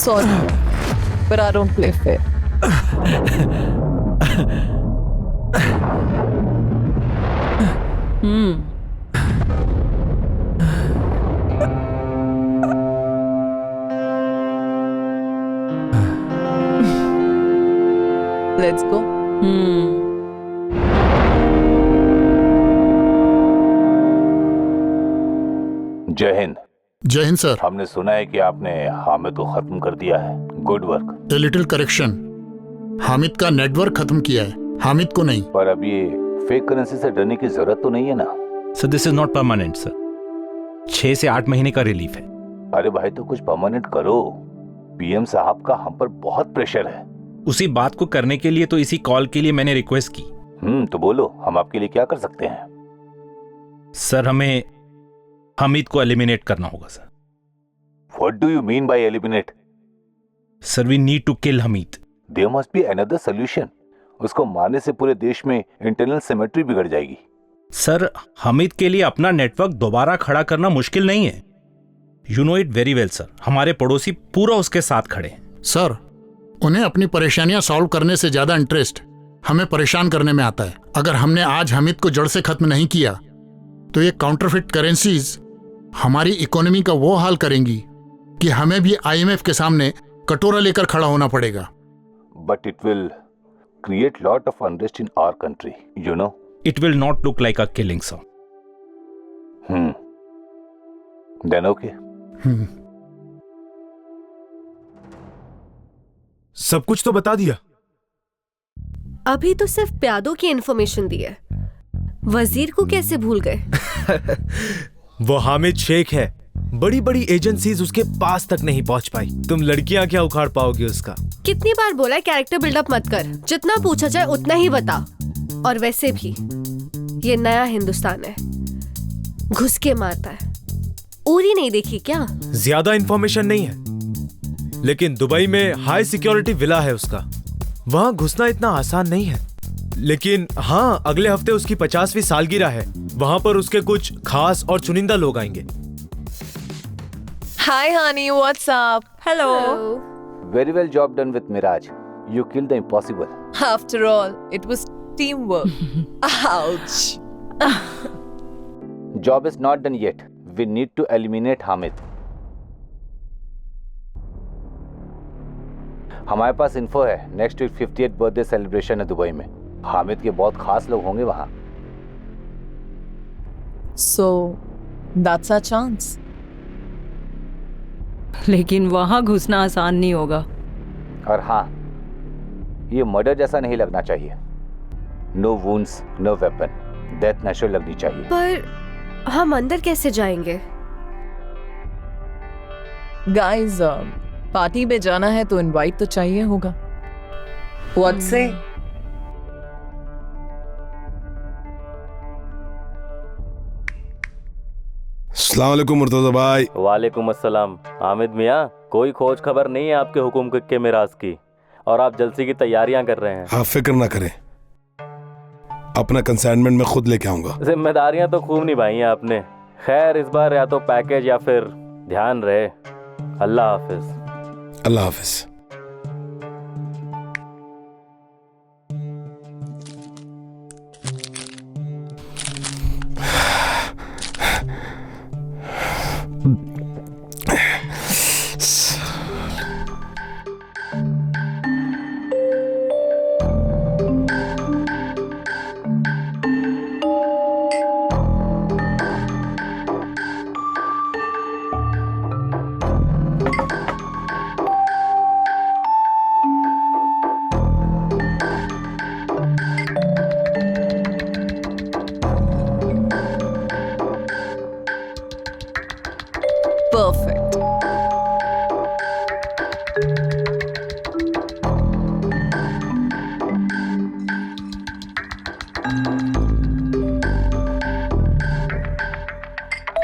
Sorry, but I don't play fair. Let's go. जय हिंद। जय हिंद सर। हमने सुना है कि आपने हामिद को खत्म कर दिया है। Good work. A little correction, Hamid का नेटवर्क खत्म किया है, हामिद को नहीं। पर अब ये फेक करेंसी से डरने की जरूरत तो नहीं है ना? Sir this is not permanent sir, 6 से 8 महीने का रिलीफ है। अरे भाई तो कुछ परमानेंट करो, पीएम साहब का हम पर बहुत प्रेशर है। उसी बात को करने के लिए तो इसी कॉल के लिए मैंने रिक्वेस्ट की। तो बोलो, हम आपके लिए क्या कर सकते हैं? सर हमें हामिद को एलिमिनेट करना होगा sir. What do you mean by eliminate? Sir we need to kill Hamid there must be another solution. उसको मारने से पूरे देश में इंटरनल सिमेट्री बिगड़ जाएगी। सर, हामिद के लिए अपना नेटवर्क दोबारा खड़ा करना मुश्किल नहीं है। You know it very well sir. हमारे पड़ोसी पूरा उसके साथ खड़े हैं। सर, उन्हें अपनी परेशानियां सॉल्व करने से ज्यादा इंटरेस्ट हमें परेशान करने में आता है। अगर हमने आज हामिद को जड़ से खत्म नहीं किया तो ये काउंटरफिट करेंसीज हमारी इकोनॉमी का वो हाल करेंगी कि हमें भी IMF के सामने कटोरा लेकर खड़ा होना पड़ेगा। But it will create lot of unrest in our country, you know. It will not look like a killing, sir. Then okay. सब कुछ तो बता दिया। अभी तो सिर्फ प्यादों की इंफॉर्मेशन दी है। वजीर को कैसे भूल गए? वो हामिद शेख है। बड़ी बड़ी एजेंसीज उसके पास तक नहीं पहुंच पाई। तुम लड़कियां क्या उखाड़ पाओगे उसका? कितनी बार बोला है कैरेक्टर बिल्डअप मत कर, जितना पूछा जाए उतना ही बता। और वैसे भी ये नया हिंदुस्तान है, घुस के मारता है। उरी नहीं देखी क्या? ज्यादा इंफॉर्मेशन नहीं है, लेकिन दुबई में हाई सिक्योरिटी विला है उसका। वहां घुसना इतना आसान नहीं है। लेकिन हाँ, अगले हफ्ते उसकी 50वीं सालगिरह है। वहां पर उसके कुछ खास और चुनिंदा लोग आएंगे। Hi honey, what's up? Hello. Very well job done with Miraj. You killed the impossible. After all, it was teamwork. Ouch. Job is not done yet. We need to eliminate Hamid. हमारे पास info है, next week 50th birthday celebration है Dubai में। हामिद के बहुत खास लोग होंगे वहां। So, that's our chance. लेकिन वहां घुसना आसान नहीं होगा। और हाँ, ये मर्डर जैसा नहीं लगना चाहिए। No wounds, no weapon, death natural लगनी चाहिए। पर हम अंदर कैसे जाएंगे? Guys, पार्टी में जाना है तो इनवाइट तो चाहिए होगा। What say? अस्सलाम वालेकुम मुर्तज़ा भाई। वालेकुम अस्सलाम। हामिद मियाँ, कोई खोज खबर नहीं है आपके हुकुम के मिराज की, और आप जलसे की तैयारियां कर रहे हैं। हाँ, फिक्र ना करें, अपना कंसाइनमेंट मैं खुद लेके आऊंगा। जिम्मेदारियां तो खूब निभाई हैं आपने। खैर, इस बार या तो पैकेज या फिर ध्यान रहे। अल्लाह हाफिज। अल्लाह हाफिज। Perfect.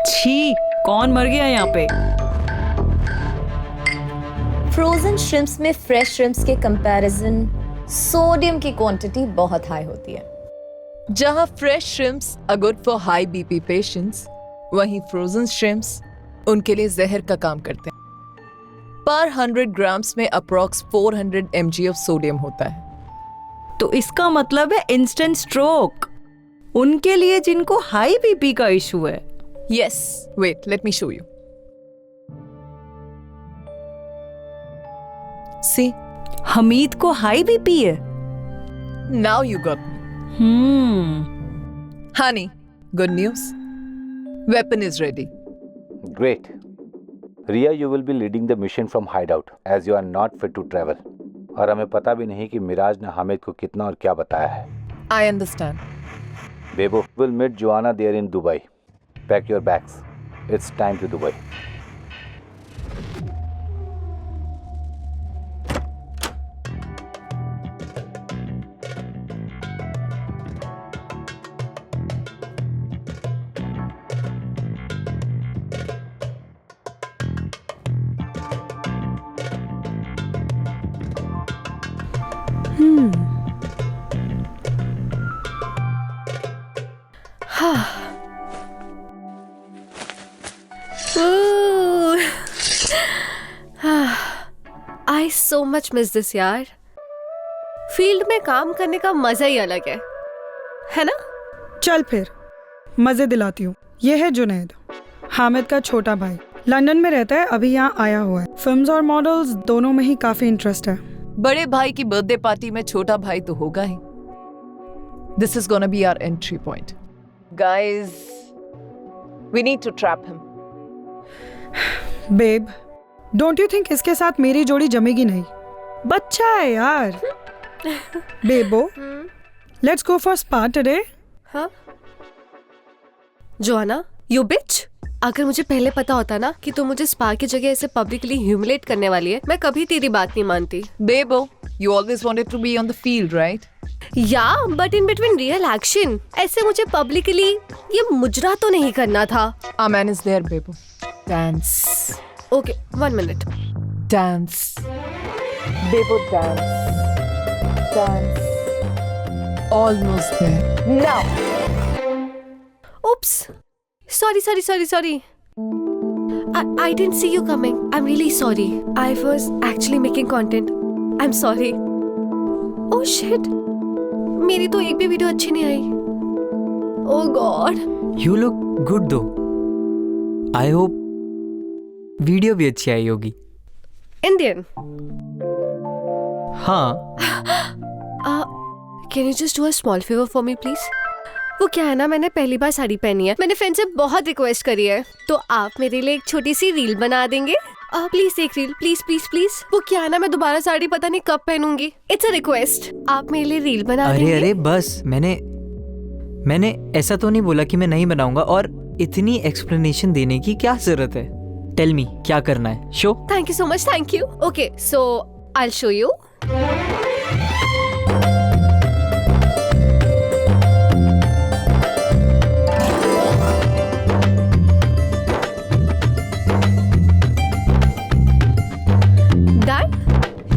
छी, कौन मर गया यहाँ पे? फ्रोजन श्रिम्प्स में फ्रेश श्रिम्प्स के कंपैरिजन सोडियम की क्वांटिटी बहुत हाई होती है। जहां fresh shrimps are good for high BP patients, वहीं फ्रोजन श्रिम्प्स उनके लिए जहर का काम करते हैं। पर 100 ग्राम्स में अप्रॉक्स 400 mg ऑफ सोडियम होता है। तो इसका मतलब है इंस्टेंट स्ट्रोक उनके लिए जिनको हाई बीपी का इशू है। Yes, wait, let me show you. See? Hamid को हाई बीपी है। Now you got me. Honey, good news. Weapon is ready. Great. Ria, you will be leading the mission from hideout as you are not fit to travel. और हमें पता भी नहीं कि मिराज ने हामिद को कितना और क्या बताया है। I understand. Bebo, we'll meet Joanna there in Dubai. Pack your bags. It's time to Dubai. so much miss this यार। फील्ड में काम करने का मजा ही अलग है ना? चल फिर मजे दिलाती हूँ। ये है जुनैद, हामिद का छोटा भाई, लंदन में रहता है, अभी यहाँ आया हुआ है। फिल्म्स और मॉडल्स दोनों में ही काफी इंटरेस्ट है। बड़े भाई की बर्थडे पार्टी में छोटा भाई तो होगा ही। This is gonna be our entry point. Guys, we need to trap him. Babe, don't you think इसके साथ मेरी जोड़ी जमेगी नहीं? बच्चा है यार। Bebo, let's go for spa today. हाँ? Joanna, you bitch! अगर मुझे पहले पता होता ना कि तू मुझे स्पा की जगह ऐसे पब्लिकली ह्यूमिलेट करने वाली है, मैं कभी तेरी बात नहीं मानती। Bebo, you always wanted to be on the field, right? Yeah, but in between real action. ऐसे मुझे पब्लिकली ये मुजरा तो नहीं करना था। Our man is there, Bebo. Dance. Okay, 1 minute. Dance. Bebo, dance. Dance. Almost there. Now. Oops. Sorry. I didn't see you coming. I'm really sorry. I was actually making content. I'm sorry. Oh shit. मेरी तो एक भी video अच्छी नहीं आई। Oh God. You look good though. I hope video भी अच्छी आई होगी। Indian. हाँ। Can you just do a small favor for me, please? वो क्या है ना, मैंने पहली बार साड़ी पहनी है, मैंने फ्रेंड से बहुत रिक्वेस्ट करी है, तो आप मेरे लिए एक छोटी सी रील बना देंगे? प्लीज एक रील, प्लीज। वो क्या है ना, मैं दोबारा साड़ी पता नहीं कब पहनूंगी। इट्स अ रिक्वेस्ट, आप मेरे लिए रील बना देंगे? अरे बस, मैंने ऐसा तो नहीं बोला कि मैं नहीं बनाऊंगा, और इतनी एक्सप्लेनेशन देने की क्या जरूरत है? टेल मी, क्या करना है? Show. Thank you so much, thank you. Okay, so I will show you.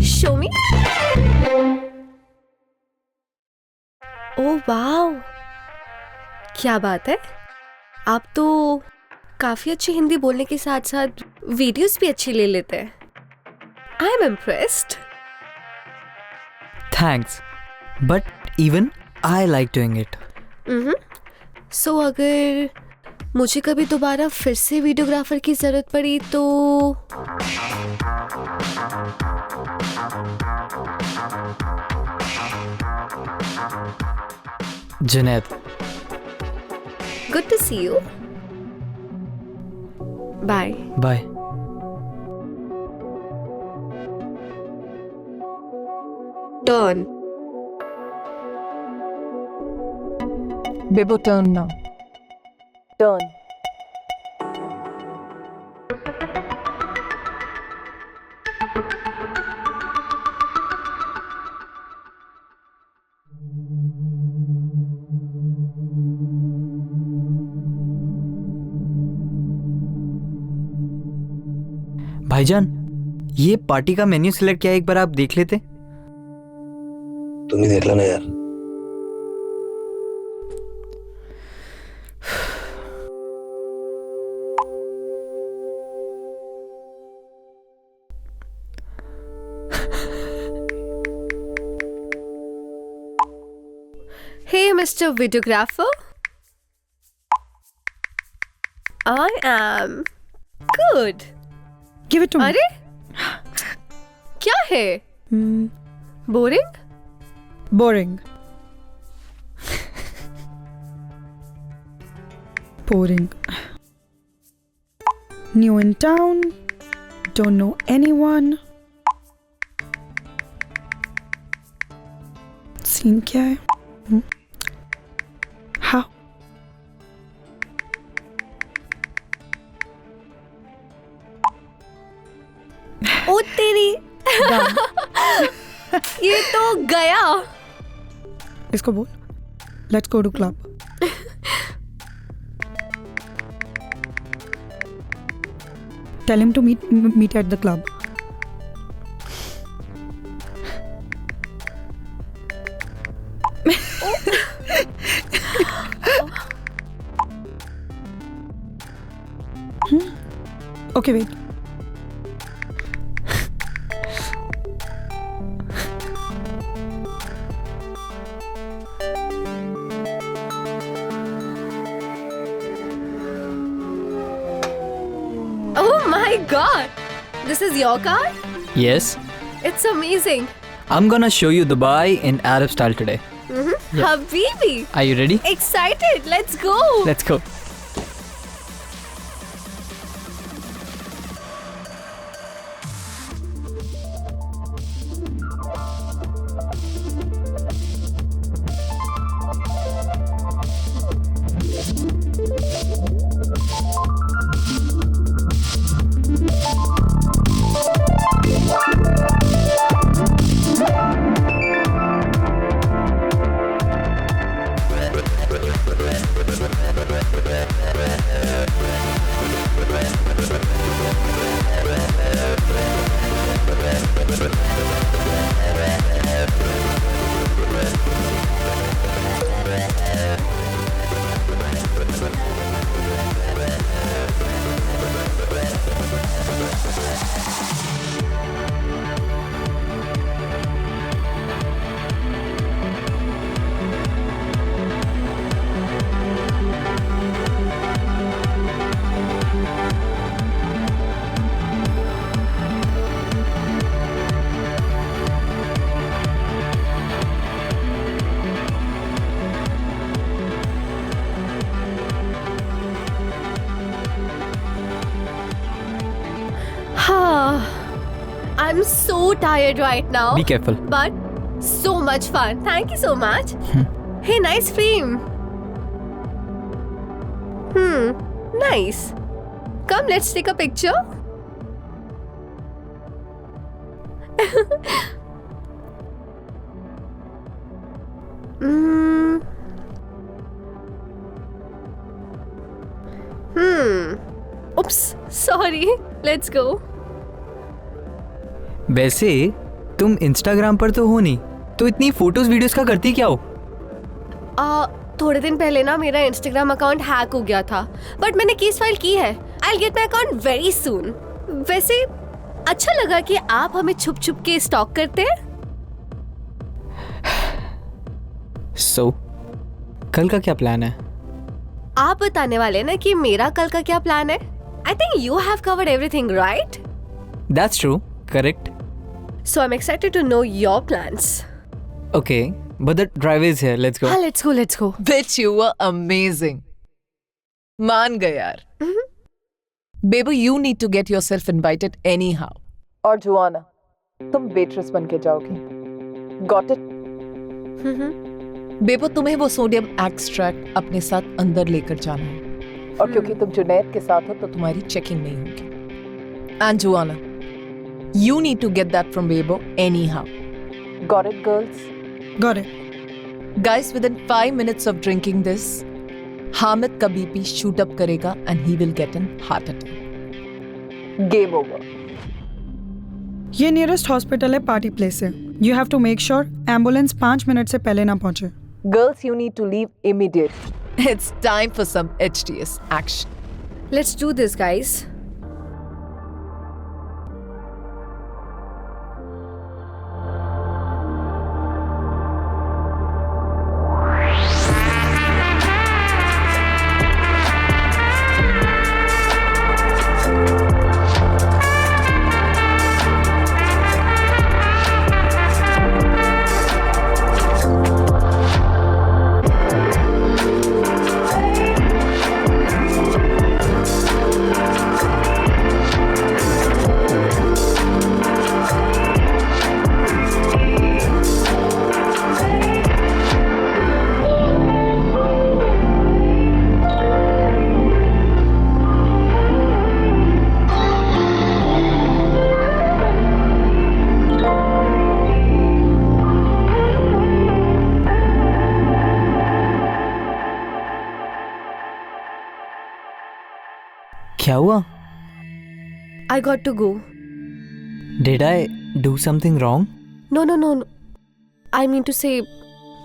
Show me. Oh wow, क्या बात है, आप तो काफी अच्छी हिंदी बोलने के साथ साथ वीडियोस भी अच्छी ले लेते हैं। I am impressed. Thanks, but even I like doing it. So अगर मुझे कभी दोबारा फिर से वीडियोग्राफर की जरूरत पड़ी तो Junaid, good to see you. Bye. Bye. Turn. Bebo, turn now. Turn. भाईजान, ये पार्टी का मेन्यू सिलेक्ट किया, एक बार आप देख लेते। तुम ही देख लेना यार। Hey, Mr. Videographer. I am good. Give it to me. अरे क्या है? Boring? Boring. Boring. New in town. Don't know anyone. Scene क्या है? How? ओ तेरी ये तो गया। इसको बोल, let's go to club. Tell him to meet at the club. Okay, wait. my God! This is your car? Yes. It's amazing. I'm gonna show you Dubai in Arab style today. Mm-hmm. Yeah. Habibi. Are you ready? Excited. Let's go. Let's go. I'm so tired right now. Be careful. But so much fun. Thank you so much. Hey, nice frame. Nice. Come, let's take a picture. Oops, sorry. Let's go. वैसे तुम Instagram पर तो हो नहीं, तो इतनी photos videos का करती क्या हो? थोड़े दिन पहले ना मेरा इंस्टाग्राम अकाउंट हैक हो गया था, बट मैंने केस फाइल की है. I'll get my account very soon. वैसे अच्छा लगा कि आप हमें छुप छुप के स्टॉक करते हैं. So, कल का क्या प्लान है? आप बताने वाले ना कि मेरा कल का क्या प्लान है. I think you have covered everything, right? That's true, correct. So I'm excited to know your plans. Okay, but the driver is here. Let's go. Let's go, let's go. Bitch, you were amazing. मान गए यार. Baby, you need to get yourself invited anyhow. और Juana, तुम waitress बन के जाओगी. Got it? बेबो, तुम्हें वो सोडियम एक्सट्रैक्ट अपने साथ अंदर लेकर जाना है. और क्योंकि तुम जुनैद के साथ हो तो तुम्हारी चेकिंग नहीं होगी. And Juana, you need to get that from Weibo anyhow. Got it, girls? Got it. Guys, within 5 minutes of drinking this, Hamid का BP shoot up करेगा and he will get an heart attack. Game over. ये nearest hospital है, party place है. You have to make sure ambulance 5 minute से पहले ना पहुंचे. Girls, you need to leave immediately. It's time for some HTS action. Let's do this, guys. क्या हुआ? I got to go. Did I do something wrong? No. I mean to say,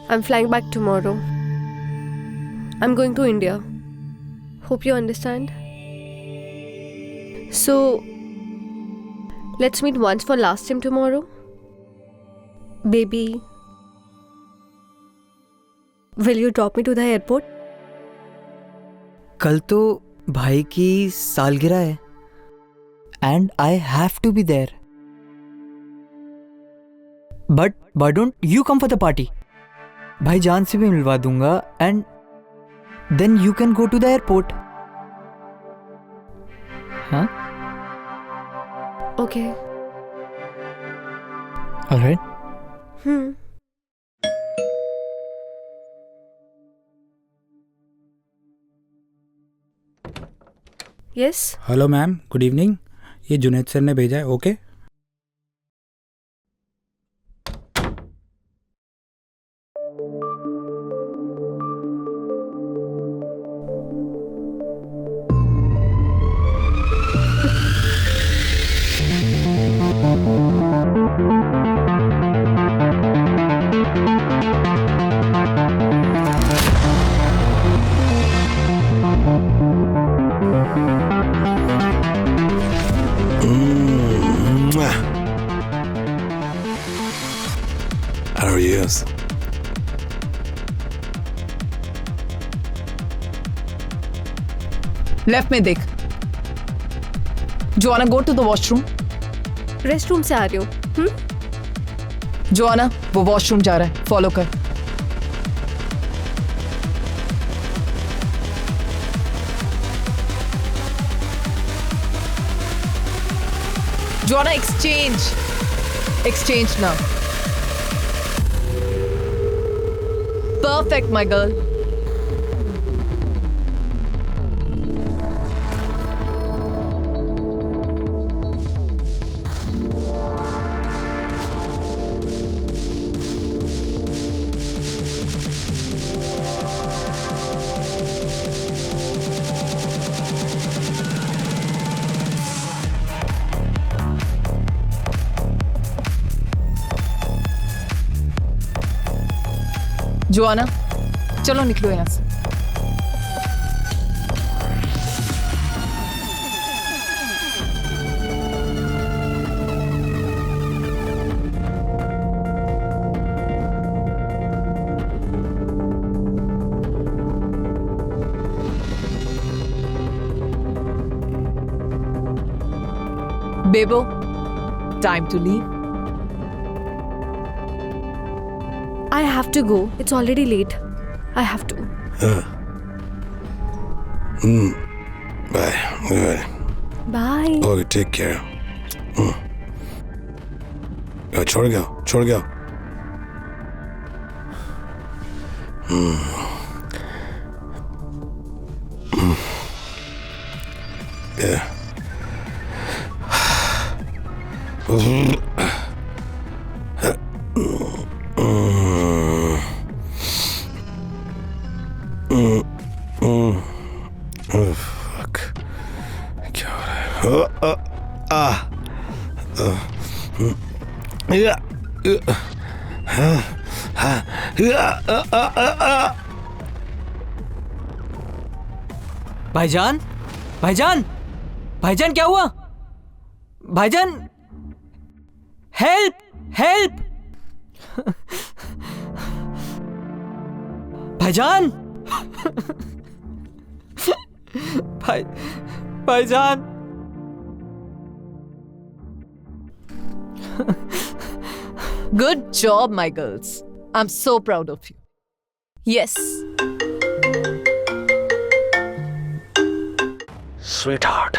I'm flying back tomorrow. I'm going to India. Hope you understand. So, let's meet once for last time tomorrow. Baby, will you drop me to the airport? कल तो भाई की सालगिरह है. and I have to be there. But why don't you come for the party? भाईजान से भी मिलवा दूंगा and then you can go to the airport. हाँ? Okay. All right. Yes. Hello ma'am, good evening. ये जुनैद सर ने भेजा है। Okay How are you? Left में देख। Joanna, go to the washroom. Restroom से आ रही हूँ। जोआना, वो वॉशरूम जा रहा है, फॉलो कर। Joanna, exchange now. Perfect, my girl. Joanna, चलो निकलो यहाँ से। Bebo, time to leave. I have to go. It's already late. I have to. Bye. Good. Bye. Okay, take care. छोड़ गया। Yeah. Oh, fuck. क्या हो रहा है? भाईजान, क्या हुआ? भाईजान, हेल्प! भाईजान! भाईजान! Good job, my girls. I'm so proud of you. Yes. Sweetheart.